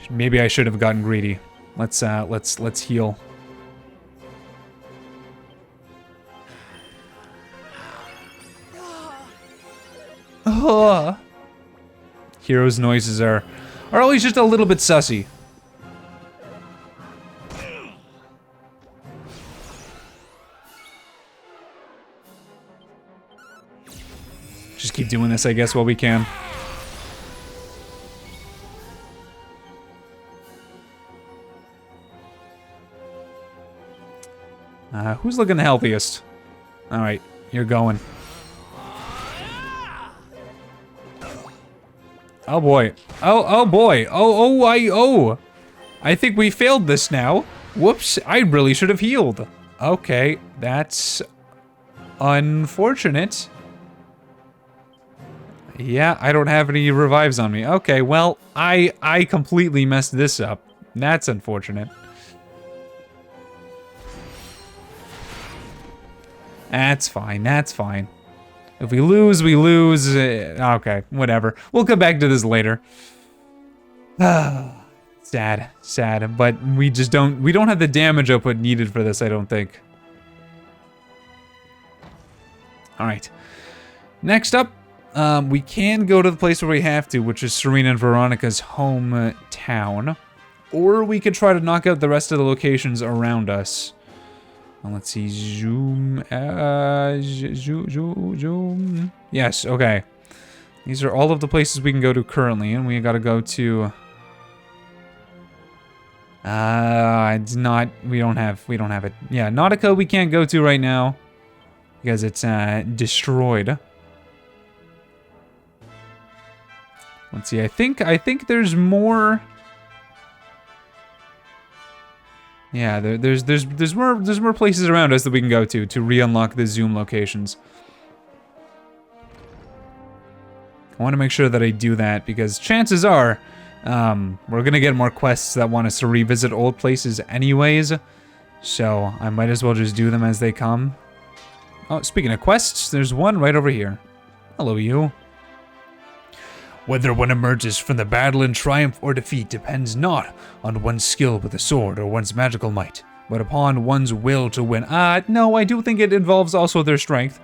Maybe I should have gotten greedy. Let's heal. Hero's noises are always just a little bit sussy. Just keep doing this, I guess, while we can. Who's looking the healthiest? Alright, you're going. Oh boy. Oh boy. I think we failed this now. Whoops, I really should have healed. Okay, that's unfortunate. Yeah, I don't have any revives on me. Okay, well, I completely messed this up. That's unfortunate. That's fine, that's fine. If we lose, we lose. Okay, whatever. We'll come back to this later. Sad, but we don't have the damage output needed for this, I don't think. All right. Next up, we can go to the place where we have to, which is Serena and Veronica's hometown. Or we could try to knock out the rest of the locations around us. Well, let's see. Zoom. Zoom. Yes, okay. These are all of the places we can go to currently, and we gotta go to... it's not... We don't have it. Yeah, Nautica we can't go to right now. Because it's, destroyed. Let's see, I think there's more... Yeah, there's more places around us that we can go to re-unlock the Zoom locations. I want to make sure that I do that because chances are we're gonna get more quests that want us to revisit old places anyways. So I might as well just do them as they come. Oh, speaking of quests, there's one right over here. Hello, you. Whether one emerges from the battle in triumph or defeat depends not on one's skill with the sword or one's magical might, but upon one's will to win. No, I do think it involves also their strength.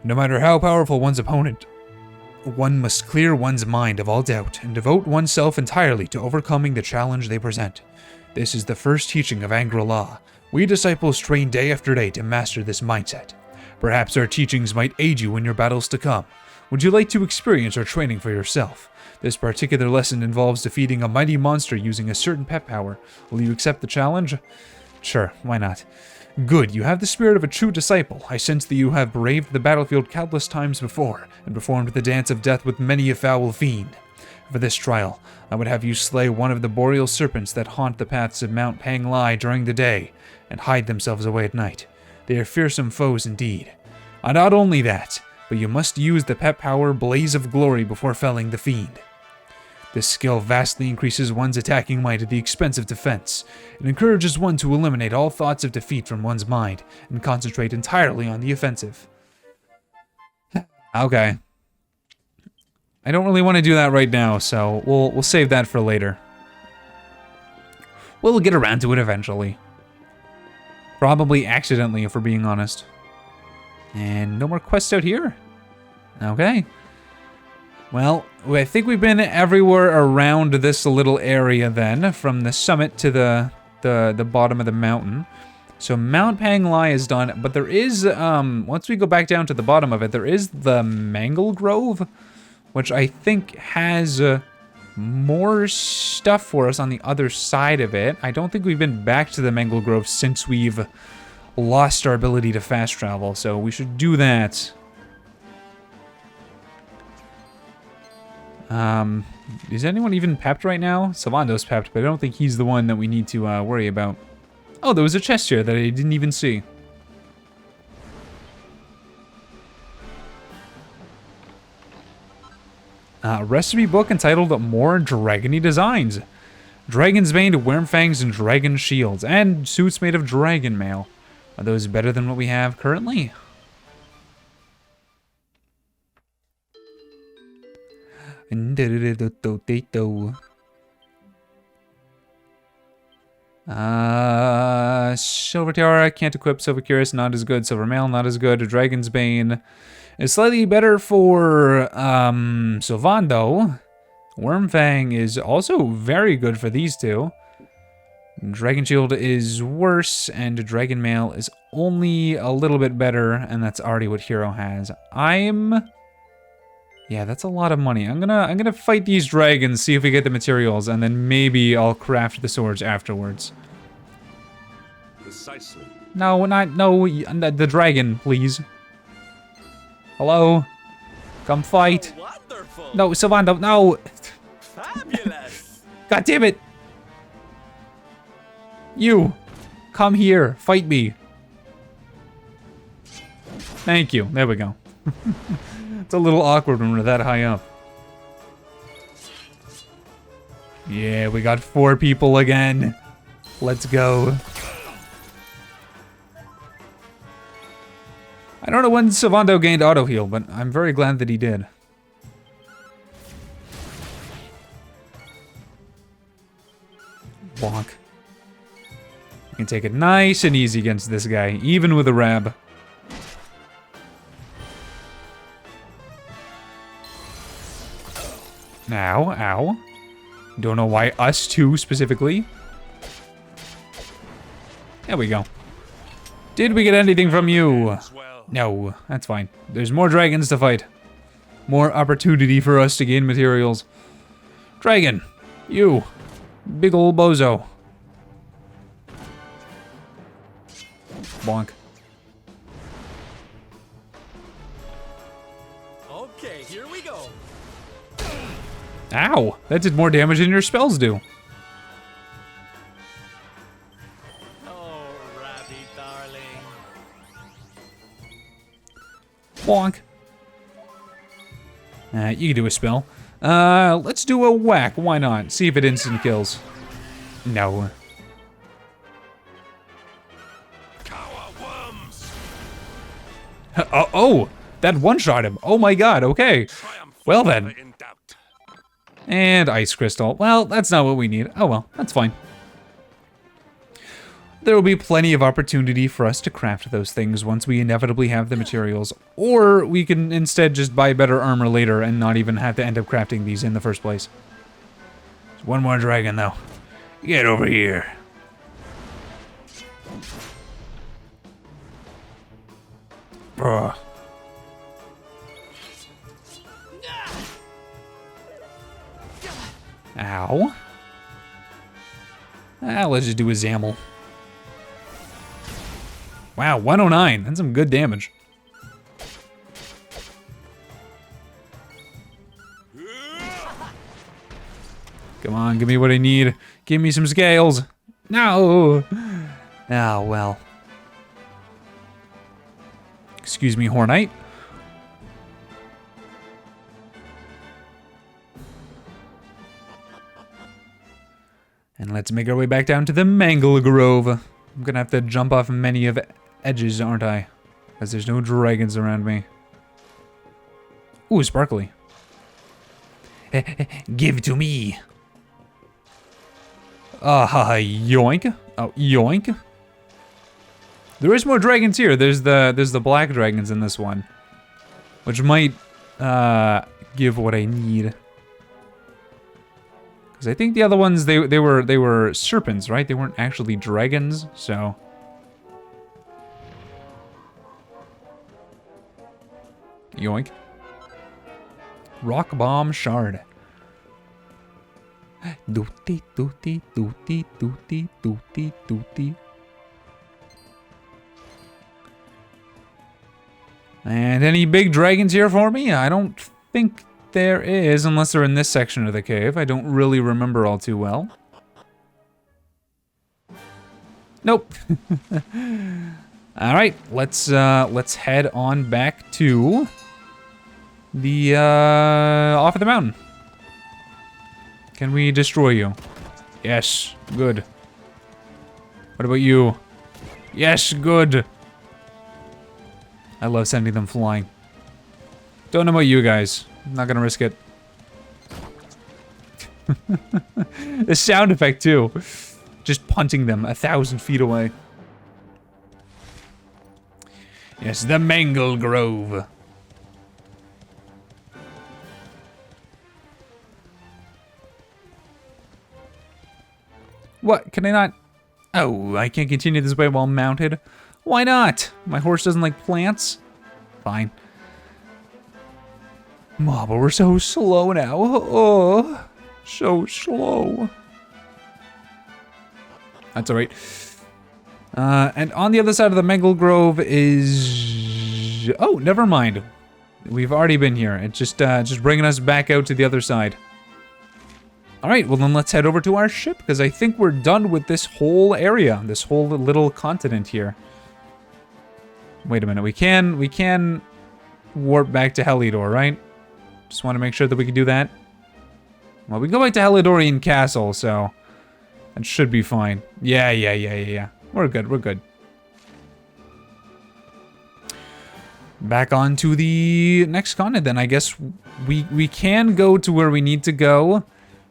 No matter how powerful one's opponent, one must clear one's mind of all doubt and devote oneself entirely to overcoming the challenge they present. This is the first teaching of Angri-La. We disciples train day after day to master this mindset. Perhaps our teachings might aid you in your battles to come. Would you like to experience our training for yourself? This particular lesson involves defeating a mighty monster using a certain pet power. Will you accept the challenge? Sure, why not? Good, you have the spirit of a true disciple. I sense that you have braved the battlefield countless times before, and performed the dance of death with many a foul fiend. For this trial, I would have you slay one of the boreal serpents that haunt the paths of Mount Panglai during the day, and hide themselves away at night. They are fearsome foes indeed. And not only that, but you must use the pet power Blaze of Glory before felling the fiend. This skill vastly increases one's attacking might at the expense of defense. It encourages one to eliminate all thoughts of defeat from one's mind and concentrate entirely on the offensive. Okay. I don't really want to do that right now, so we'll save that for later. We'll get around to it eventually. Probably accidentally, if we're being honest. And no more quests out here. Okay. Well, I think we've been everywhere around this little area then, from the summit to the bottom of the mountain. So Mount Panglai is done, but there is, once we go back down to the bottom of it, there is the Mangle Grove, which I think has more stuff for us on the other side of it. I don't think we've been back to the Mangle Grove since we've lost our ability to fast travel, so we should do that. Is anyone even pepped right now? Sylvando's pepped, but I don't think he's the one that we need to worry about. Oh, there was a chest here that I didn't even see. Recipe book entitled More Dragony Designs. Dragon's Bane, Wormfangs, and Dragon Shields, and suits made of dragon mail. Are those better than what we have currently? Silver Tiara, can't equip. Silver Cuirass, not as good. Silver Mail, not as good. Dragon's Bane is slightly better for Sylvando. Wormfang is also very good for these two. Dragon Shield is worse, and Dragon Mail is only a little bit better, and that's already what Hero has. Yeah, that's a lot of money. I'm gonna fight these dragons, see if we get the materials, and then maybe I'll craft the swords afterwards. Precisely. No, the dragon, please. Hello? Come fight. Oh, wonderful. No, Sylvando, no! Fabulous. God damn it! You! Come here, fight me. Thank you, there we go. It's a little awkward when we're that high up. Yeah, we got 4 people again. Let's go. I don't know when Sylvando gained auto heal, but I'm very glad that he did. Bonk. You can take it nice and easy against this guy, even with a Rab. Ow, ow. Don't know why us two specifically. There we go. Did we get anything from you? As well. No, that's fine. There's more dragons to fight. More opportunity for us to gain materials. Dragon, you. Big ol' bozo. Bonk. Okay, here we go. Ow! That did more damage than your spells do. Oh, Rabbit, darling. Bonk. You can do a spell. Let's do a whack. Why not? See if it instant kills. No. Oh, that one-shot him. Oh my god, okay. Well then. In doubt. And ice crystal. Well, that's not what we need. Oh well, that's fine. There will be plenty of opportunity for us to craft those things once we inevitably have the materials. Or we can instead just buy better armor later and not even have to end up crafting these in the first place. There's one more dragon though. Get over here. Ugh. Ow. Let's just do a Zamel. Wow, 109. That's some good damage. Come on, give me what I need. Give me some scales. No. Oh, well. Excuse me, Hornite. And let's make our way back down to the Mangle Grove. I'm gonna have to jump off many of edges, aren't I? Because there's no dragons around me. Ooh, sparkly. Give to me. Yoink. Oh, yoink. There is more dragons here. There's the black dragons in this one, which might give what I need. Because I think the other ones they were serpents, right? They weren't actually dragons, so. Yoink. Rock bomb shard. Dooty dooty dooty dooty dooty dooty. And any big dragons here for me? I don't think there is, unless they're in this section of the cave. I don't really remember all too well. Nope. All right, let's head on back to the off of the mountain. Can we destroy you? Yes, good. What about you? Yes, good. I love sending them flying. Don't know about you guys. I'm not gonna risk it. The sound effect too. Just punting them 1,000 feet away. Yes, the Mangle Grove. What? Can I not? Oh, I can't continue this way while mounted. Why not? My horse doesn't like plants. Fine. Oh, but we're so slow now. Oh, so slow. That's alright. And on the other side of the Mangle Grove is... Oh, never mind. We've already been here. It's just bringing us back out to the other side. Alright, well then let's head over to our ship, because I think we're done with this whole area. This whole little continent here. Wait a minute, we can warp back to Helidor, right? Just want to make sure that we can do that. Well, we can go back to Helidorian Castle, so that should be fine. Yeah. We're good. Back on to the next continent then. I guess we can go to where we need to go,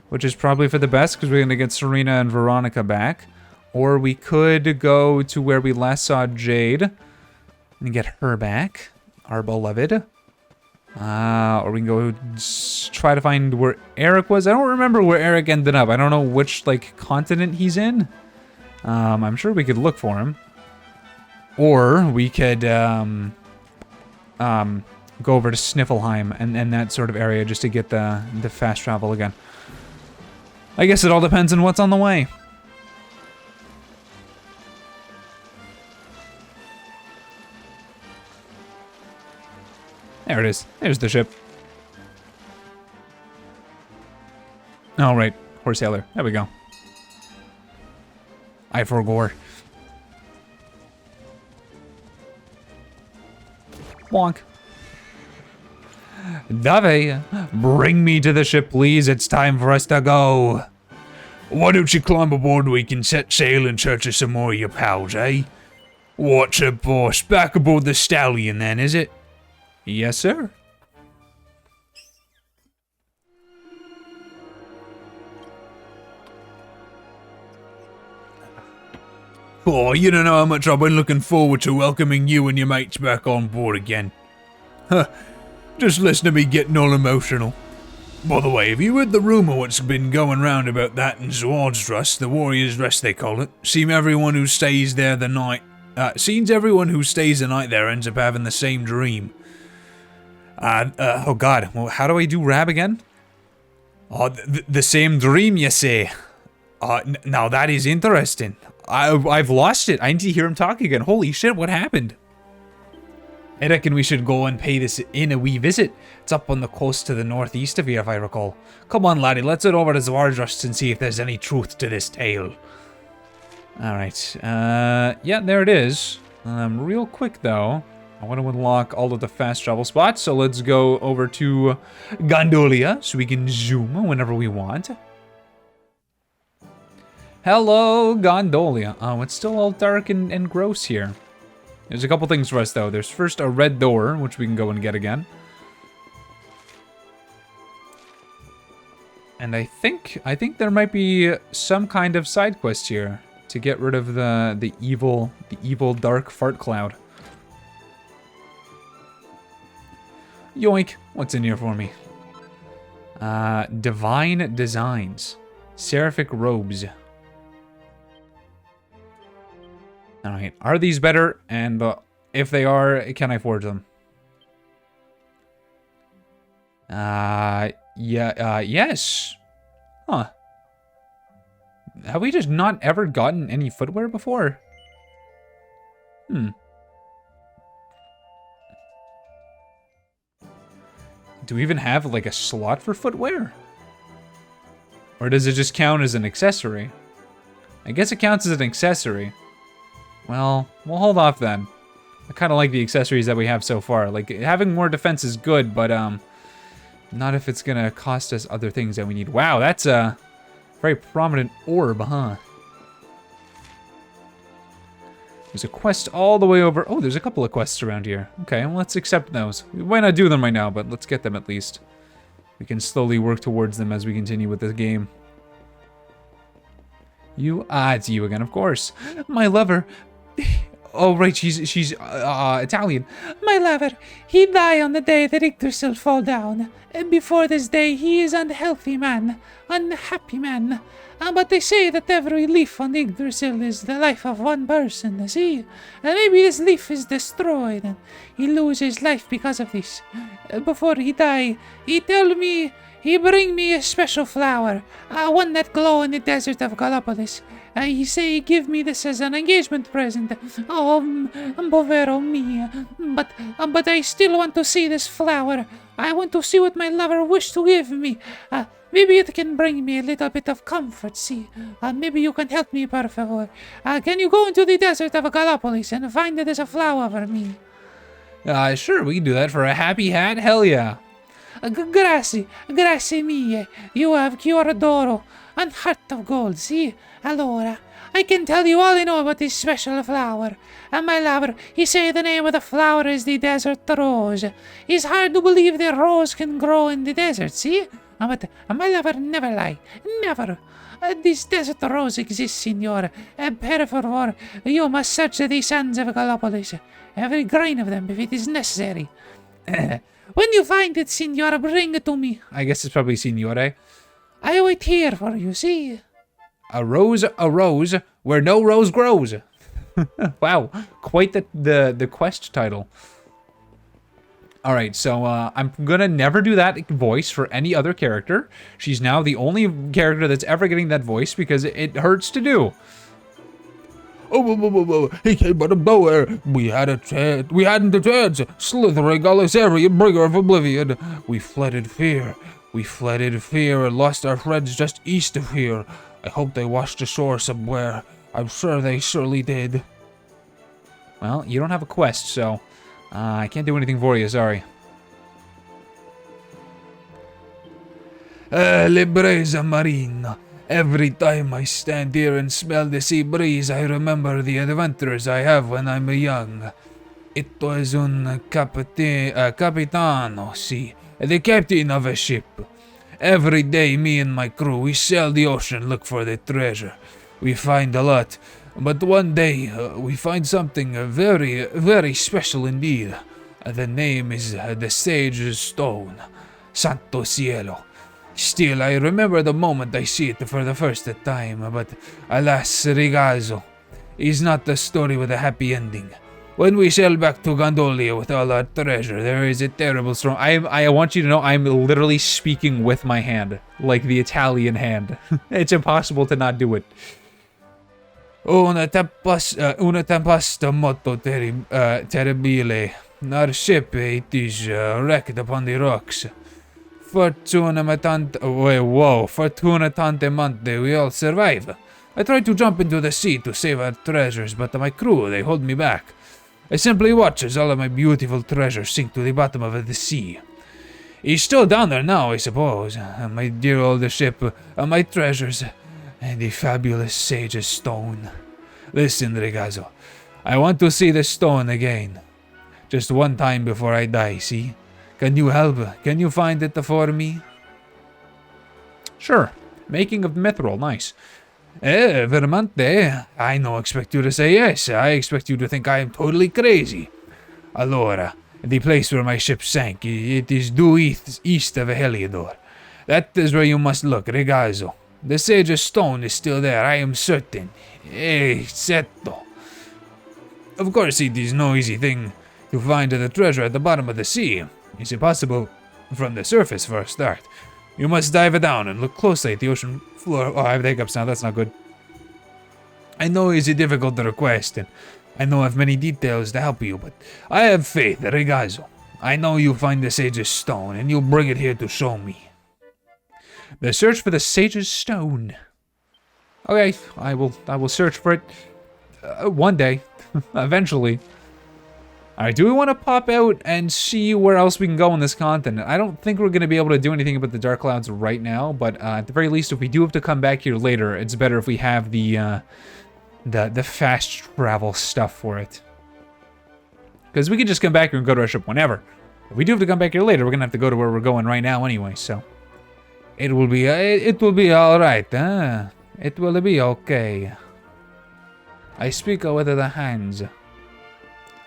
which is probably for the best because we're going to get Serena and Veronica back. Or we could go to where we last saw Jade and get her back, our beloved. Or we can go try to find where Eric was. I don't remember where Eric ended up. I don't know which, like, continent he's in. I'm sure we could look for him. Or we could go over to Sniffelheim and that sort of area just to get the fast travel again. I guess it all depends on what's on the way. There it is. There's the ship. Oh, right. Horse sailor. There we go. I forgot. Wonk. Dave, bring me to the ship, please. It's time for us to go. Why don't you climb aboard, we can set sail in search of some more of your pals, eh? What's up, boss? Back aboard the stallion then, is it? Yes, sir. Oh, you don't know how much I've been looking forward to welcoming you and your mates back on board again. Huh, just listen to me getting all emotional. By the way, have you heard the rumour what's been going round about that in Zwaard's the Warrior's Rest they call it? Seems everyone who stays there the night there ends up having the same dream. Oh god, well, how do I do Rab again? Oh, the same dream, you say? Now that is interesting. I've lost it. I need to hear him talk again. Holy shit, what happened? I reckon we should go and pay this inn a wee visit. It's up on the coast to the northeast of here, if I recall. Come on, laddie, let's head over to Zwaardrust and see if there's any truth to this tale. Alright, yeah, there it is. Real quick, though, I want to unlock all of the fast travel spots, so let's go over to Gondolia, so we can zoom whenever we want. Hello, Gondolia. Oh, it's still all dark and gross here. There's a couple things for us, though. There's first a red door, which we can go and get again. And I think there might be some kind of side quest here to get rid of the evil dark fart cloud. Yoink! What's in here for me? Divine Designs. Seraphic Robes. Alright, are these better? And if they are, can I forge them? Yes. Huh. Have we just not ever gotten any footwear before? Do we even have, like, a slot for footwear? Or does it just count as an accessory? I guess it counts as an accessory. Well, we'll hold off then. I kind of like the accessories that we have so far. Like, having more defense is good, but, not if it's gonna cost us other things that we need. Wow, that's a very prominent orb, huh? There's a quest all the way over. Oh, there's a couple of quests around here. Okay, well, let's accept those. We might not do them right now, but let's get them at least. We can slowly work towards them as we continue with this game. It's you again, of course. My lover. Oh, right, she's Italian. My lover, he died on the day that Yggdrasil fall down. And before this day, he is unhealthy man, unhappy man. But they say that every leaf on Yggdrasil is the life of one person, see? And maybe this leaf is destroyed, and he loses life because of this. Before he die, he tell me, he bring me a special flower, one that glow in the desert of Galapagos. He say give me this as an engagement present. Oh, povero mia. But I still want to see this flower. I want to see what my lover wish to give me. Maybe it can bring me a little bit of comfort, see? Maybe you can help me, por favor. Can you go into the desert of Galapagos and find this a flower for me? Sure, we can do that for a happy hat. Hell yeah. Grazie mille. You have cuore d'oro and heart of gold, see? Allora, I can tell you all I know about this special flower. And my lover, he say the name of the flower is the desert rose. It's hard to believe the rose can grow in the desert, see? But my lover never lie. Never. This desert rose exists, signor. Per favor, you must search the sands of Galapagos. Every grain of them, if it is necessary. When you find it, signor, bring it to me. I guess it's probably signore. I wait here for you, see? A rose, where no rose grows. Wow, quite the quest title. All right, so I'm gonna never do that voice for any other character. She's now the only character that's ever getting that voice because it hurts to do. Oh, he came out of nowhere. We hadn't a chance. Slithering Ylissium, bringer of oblivion. We fled in fear. We fled in fear and lost our friends just east of here. I hope they washed ashore somewhere. I'm sure they surely did. Well, you don't have a quest, so I can't do anything for you, sorry. Libreza Marina. Every time I stand here and smell the sea breeze, I remember the adventures I have when I'm young. It was un capitano, see, the captain of a ship. Every day, me and my crew, we sail the ocean, look for the treasure. We find a lot, but one day we find something very, very special indeed. The name is the Sage's Stone, Santo Cielo. Still, I remember the moment I see it for the first time, but alas, Rigazo, is not the story with a happy ending. When we sail back to Gondolia with all our treasure, there is a terrible storm. I want you to know I'm literally speaking with my hand, like the Italian hand. It's impossible to not do it. Una tempesta molto terribile. Our ship, it is wrecked upon the rocks. Fortuna tante monte, we all survive. I tried to jump into the sea to save our treasures, but my crew, they hold me back. I simply watch as all of my beautiful treasures sink to the bottom of the sea. He's still down there now, I suppose. My dear old ship, my treasures, and the fabulous Sage's Stone. Listen, Regazzo, I want to see the stone again. Just one time before I die, see? Can you help? Can you find it for me? Sure. Making of mithril, nice. Veramente, I no expect you to say yes. I expect you to think I am totally crazy. Allora, the place where my ship sank, it is due east of Heliodor. That is where you must look, Regazzo. The Sage's Stone is still there, I am certain. Certo. Of course, it is no easy thing to find the treasure at the bottom of the sea. It's impossible from the surface for a start. You must dive down and look closely at the ocean floor. Oh, I have the hiccups now, that's not good. I know it's a difficult request, and I know I have many details to help you, but I have faith, Regazzo. I know you'll find the Sage's Stone, and you'll bring it here to show me. The search for the Sage's Stone. Okay, I will search for it one day, eventually. Alright, do we want to pop out and see where else we can go on this continent? I don't think we're going to be able to do anything about the Dark Clouds right now, but at the very least, if we do have to come back here later, it's better if we have the fast travel stuff for it. Because we can just come back here and go to our ship whenever. If we do have to come back here later, we're going to have to go to where we're going right now anyway, so... It will be alright, huh? It will be okay. I speak with the hands.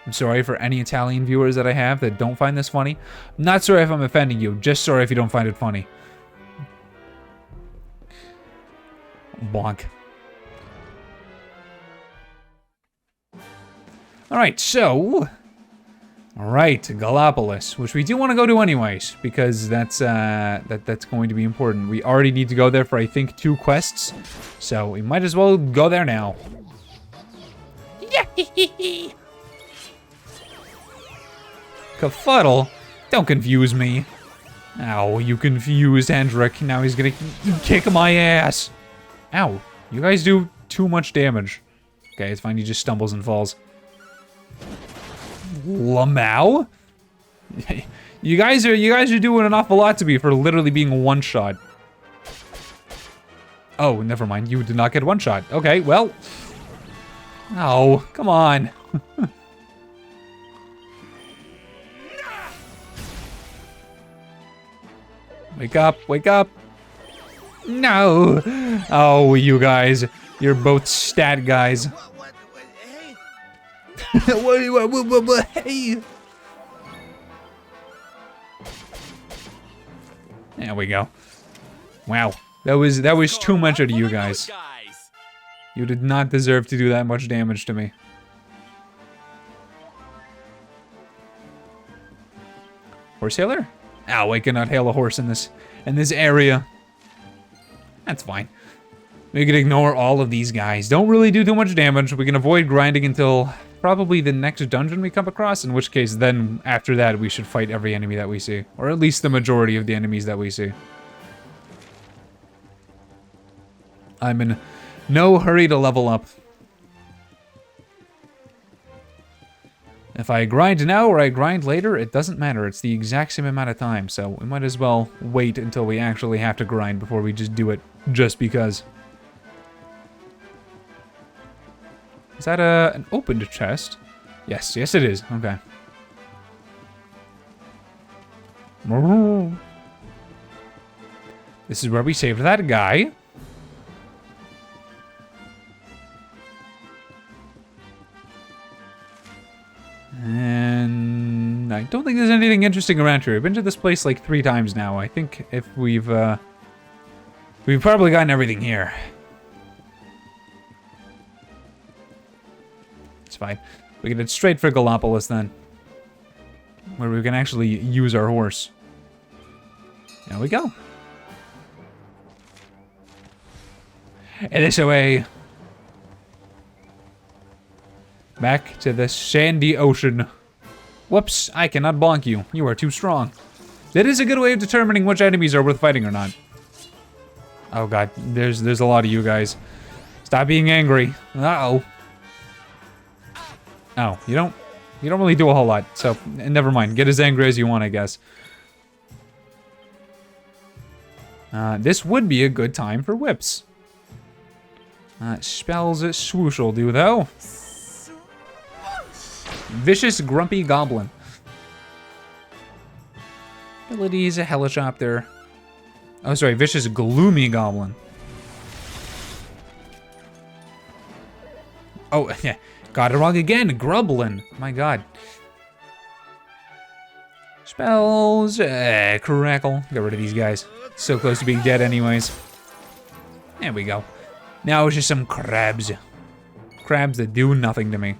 I'm sorry for any Italian viewers that I have that don't find this funny. I'm not sorry if I'm offending you, just sorry if you don't find it funny. Bonk. Alright, so... Alright, Gallipolis, which we do want to go to anyways, because that's going to be important. We already need to go there for, I think, 2 quests, so we might as well go there now. Kafuddle? Don't confuse me. Ow, you confused Hendrik. Now he's gonna kick my ass. Ow, you guys do too much damage. Okay, it's fine, he just stumbles and falls. Lamau? You guys are doing an awful lot to me for literally being one shot. Oh, never mind. You did not get one shot. Okay, well. Oh, come on. Wake up, wake up. No. Oh, you guys. You're both stat guys. Hey. There we go. Wow. That was too much out of you guys. You did not deserve to do that much damage to me. Horse hailer? Ow, I cannot hail a horse in this area. That's fine. We can ignore all of these guys. Don't really do too much damage. We can avoid grinding until probably the next dungeon we come across, in which case then after that we should fight every enemy that we see. Or at least the majority of the enemies that we see. I'm in no hurry to level up. If I grind now or I grind later, it doesn't matter. It's the exact same amount of time, so we might as well wait until we actually have to grind before we just do it just because. Is that an opened chest? Yes, yes it is. Okay. This is where we saved that guy. And I don't think there's anything interesting around here. We've been to this place like 3 times now. I think if we've probably gotten everything here. It's fine. We can head straight for Gallopolis then, where we can actually use our horse. There we go. And this way. Back to the sandy ocean. Whoops, I cannot bonk you. You are too strong. That is a good way of determining which enemies are worth fighting or not. Oh god, there's a lot of you guys. Stop being angry. Uh-oh. Oh, you don't really do a whole lot, so never mind. Get as angry as you want, I guess. This would be a good time for whips. Spells swoosh will do, though. Vicious Grumpy Goblin. Abilities, a Helicopter. Oh, sorry, Vicious Gloomy Goblin. Oh, yeah. Got it wrong again. Grublin. My god. Spells, Crackle. Get rid of these guys. So close to being dead anyways. There we go. Now it's just some crabs. Crabs that do nothing to me.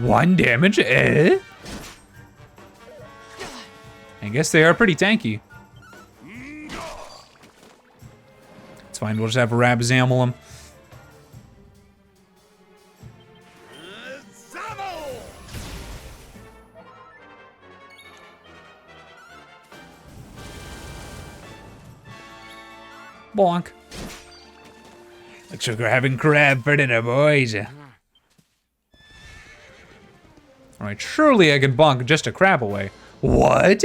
One damage, I guess they are pretty tanky. It's fine, we'll just have Rabzamel them. Bonk. Looks like we're having crab for dinner, boys. Alright, surely I could bonk just a crab away. What?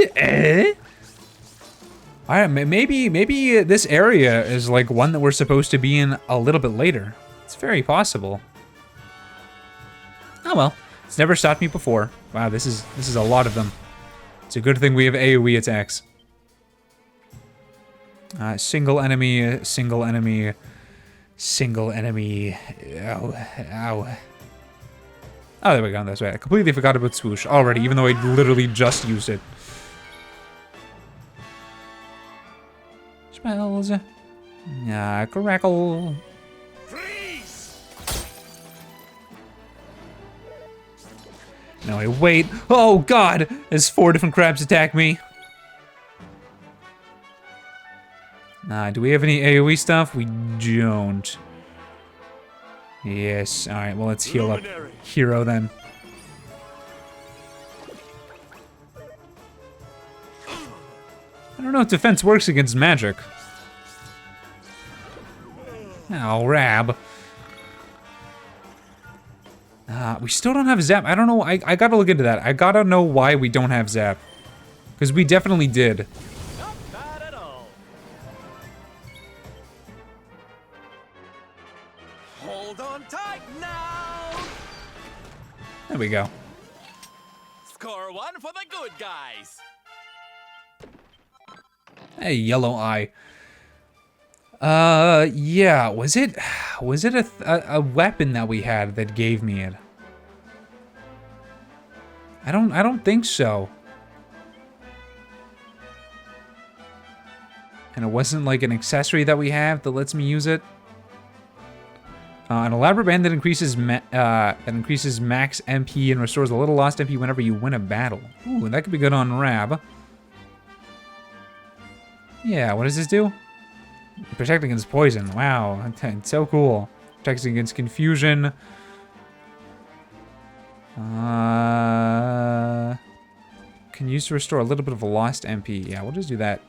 Alright, maybe this area is like one that we're supposed to be in a little bit later. It's very possible. Oh well, it's never stopped me before. Wow, this is a lot of them. It's a good thing we have AoE attacks. Single enemy, single enemy, single enemy. Ow, ow. Oh, there we go, that's right. I completely forgot about swoosh already, even though I literally just used it. Spells. Crackle. Freeze! No, wait. Oh, God! There's 4 different crabs attack me. Do we have any AoE stuff? We don't. Yes, alright, well let's heal up Hero then. I don't know if defense works against magic. Oh, Rab. We still don't have Zap. I don't know, I gotta look into that. I gotta know why we don't have Zap. Because we definitely did. Not bad at all. Hold on tight now. There we go. Score 1 for the good guys. Hey, Yellow Eye. Yeah, was it a weapon that we had that gave me it? I don't think so. And it wasn't like an accessory that we have that lets me use it. An elaborate band that increases max MP and restores a little lost MP whenever you win a battle. Ooh, that could be good on Rab. Yeah, what does this do? Protect against poison. Wow, it's so cool. Protects against confusion. Can use to restore a little bit of a lost MP. Yeah, we'll just do that.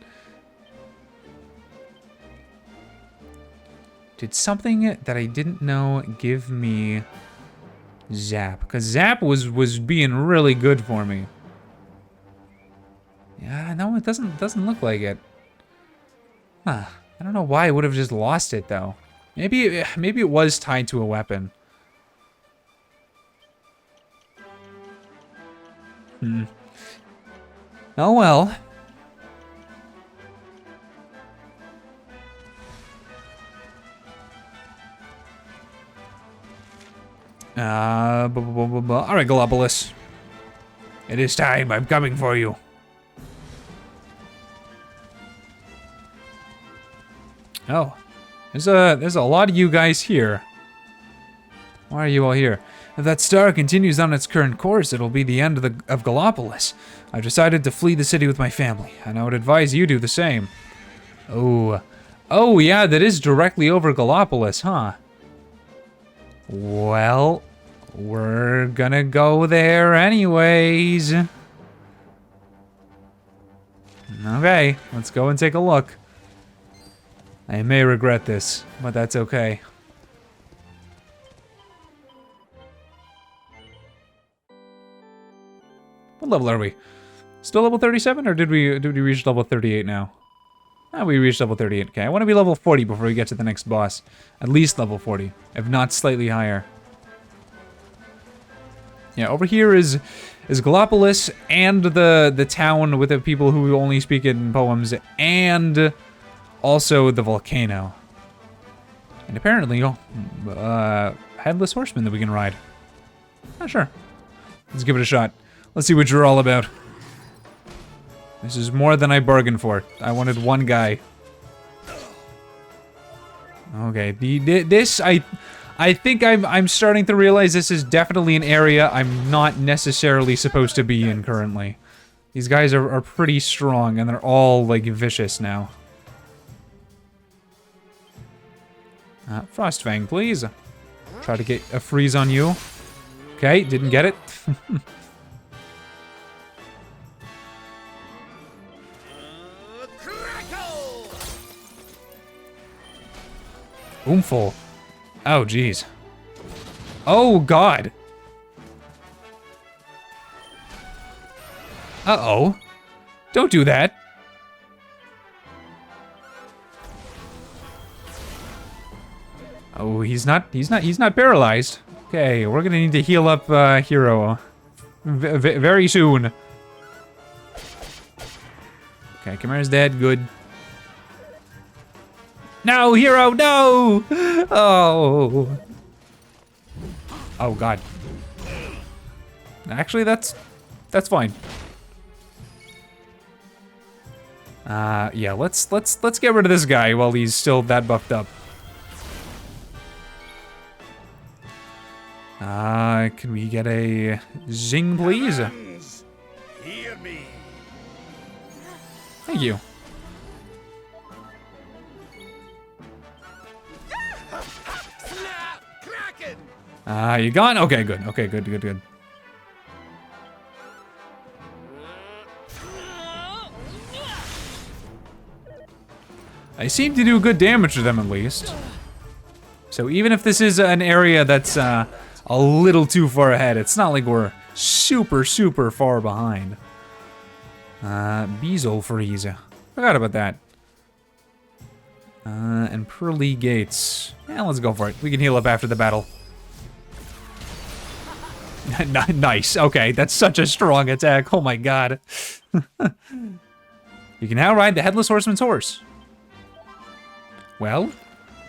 Did something that I didn't know give me Zap? Because Zap was being really good for me. Yeah, no, it doesn't look like it. Huh. I don't know why I would have just lost it though. Maybe it was tied to a weapon. Oh well. Alright, Galapagos. It is time. I'm coming for you. Oh. There's a lot of you guys here. Why are you all here? If that star continues on its current course, it'll be the end of Galapagos. I've decided to flee the city with my family, and I would advise you do the same. Oh. Oh, yeah, that is directly over Galapagos, huh? Well, we're gonna go there anyways. Okay, let's go and take a look. I may regret this, but that's okay. What level are we? Still level 37, or did we reach level 38 now? We reached level 38. Okay, I want to be level 40 before we get to the next boss. At least level 40, if not slightly higher. Yeah, over here is Galapagos and the town with the people who only speak it in poems, and also the volcano. And apparently, headless horseman that we can ride. Not sure. Let's give it a shot. Let's see what you're all about. This is more than I bargained for. I wanted one guy. Okay, I think I'm starting to realize this is definitely an area I'm not necessarily supposed to be in currently. These guys are pretty strong, and they're all, like, vicious now. Frostfang, please. Try to get a freeze on you. Okay, didn't get it. Oomful. Oh, jeez. Oh, God. Uh-oh. Don't do that. Oh, he's not paralyzed. Okay, we're gonna need to heal up, Hero. Very soon. Okay, Chimera's dead, good. No, Hero, no! Oh. Oh, God. Actually, that's fine. Yeah, let's get rid of this guy while he's still that buffed up. Can we get a zing, please? Hear me. Thank you. Snap, Kraken. You gone? Okay, good. Okay, good. I seem to do good damage to them at least. So even if this is an area that's a little too far ahead, it's not like we're super far behind. Beezle Freeze. Forgot about that. And Pearly Gates. Yeah, let's go for it. We can heal up after the battle. Nice. Okay, that's such a strong attack. Oh my god. You can now ride the Headless Horseman's horse. Well,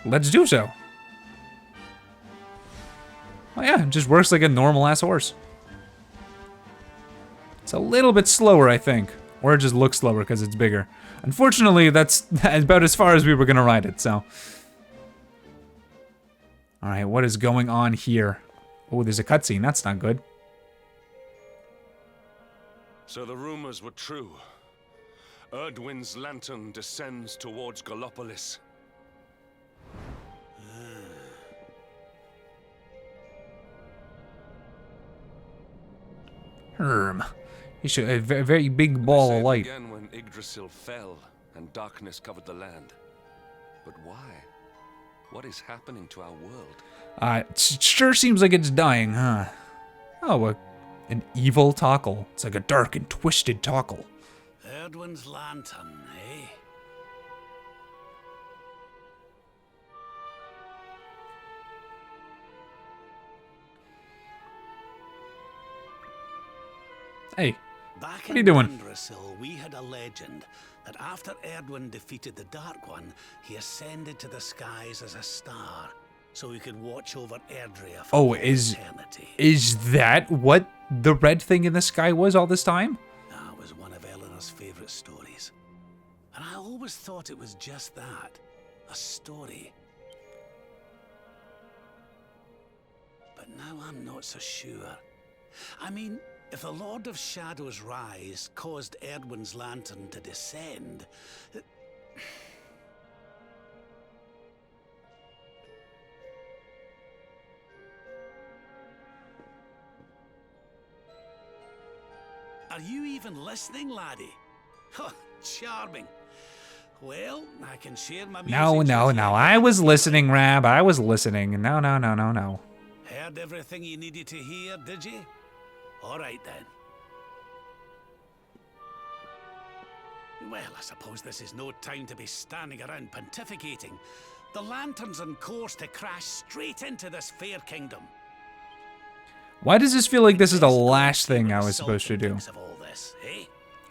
let's do so. Oh yeah, it just works like a normal-ass horse. It's a little bit slower, I think. Or it just looks slower because it's bigger. Unfortunately, that's about as far as we were going to ride it, so... All right, what is going on here? Oh, there's a cutscene. That's not good. So the rumors were true. Erdwin's lantern descends towards Gallopolis. He should a very big ball of light. Began when Yggdrasil fell and darkness covered the land. But why? What is happening to our world? It sure seems like it's dying, huh? Oh, an evil Tockle. It's like a dark and twisted Tockle. Erdwin's lantern, eh? Hey, Back what are you doing? Yggdrasil, we had a legend that after Erdwin defeated the Dark One, he ascended to the skies as a star, so he could watch over Erdrea for all eternity. Is that what the red thing in the sky was all this time? That was one of Eleanor's favorite stories. And I always thought it was just that, a story. But now I'm not so sure. I mean, if the Lord of Shadow's rise caused Erdwin's lantern to descend... Are you even listening, laddie? Huh, charming. Well, I can share my music. No. I was listening, Rab. I was listening. No. Heard everything you needed to hear, did you? All right, then. Well, I suppose this is no time to be standing around pontificating. The lantern's on course to crash straight into this fair kingdom. Why does this feel like this is the last thing I was supposed to do?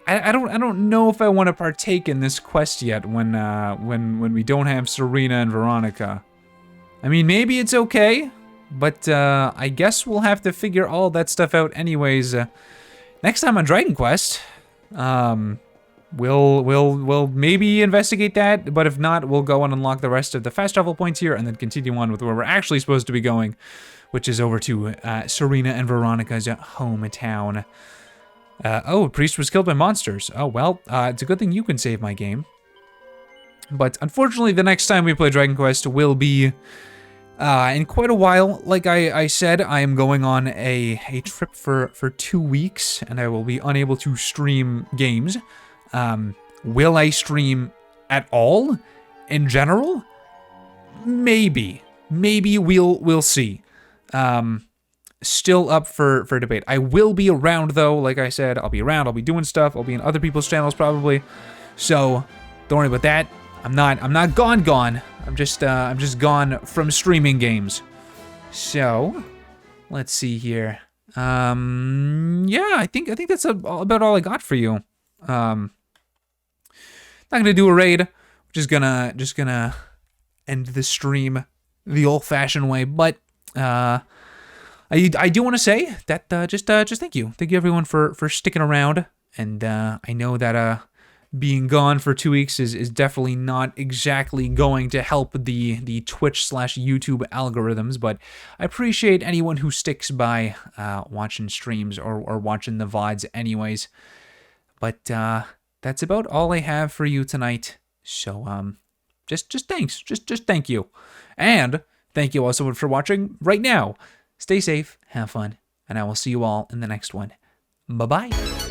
I don't know if I want to partake in this quest yet when we don't have Serena and Veronica. I mean, maybe it's okay, but I guess we'll have to figure all that stuff out anyways. Next time on Dragon Quest, we'll maybe investigate that, but if not, we'll go and unlock the rest of the fast travel points here and then continue on with where we're actually supposed to be going, which is over to Serena and Veronica's hometown. Oh, Priest was killed by monsters. Oh, well, it's a good thing you can save my game. But unfortunately, the next time we play Dragon Quest will be in quite a while. Like I said, I am going on a trip for 2 weeks, and I will be unable to stream games. Will I stream at all in general? Maybe. Maybe we'll see. Still up for debate. I will be around though, like I said, I'll be around, I'll be doing stuff, I'll be in other people's channels probably. So don't worry about that. I'm not gone. I'm just gone from streaming games. So let's see here. Yeah, I think that's about all I got for you. Not gonna do a raid. We're just gonna end the stream the old-fashioned way, but I do want to say that just thank you everyone for sticking around, and I know that being gone for 2 weeks is definitely not exactly going to help the Twitch/YouTube algorithms, but I appreciate anyone who sticks by watching streams or watching the VODs anyways. But that's about all I have for you tonight. So just thanks, just thank you, and thank you also for watching right now. Stay safe, have fun, and I will see you all in the next one. Bye-bye.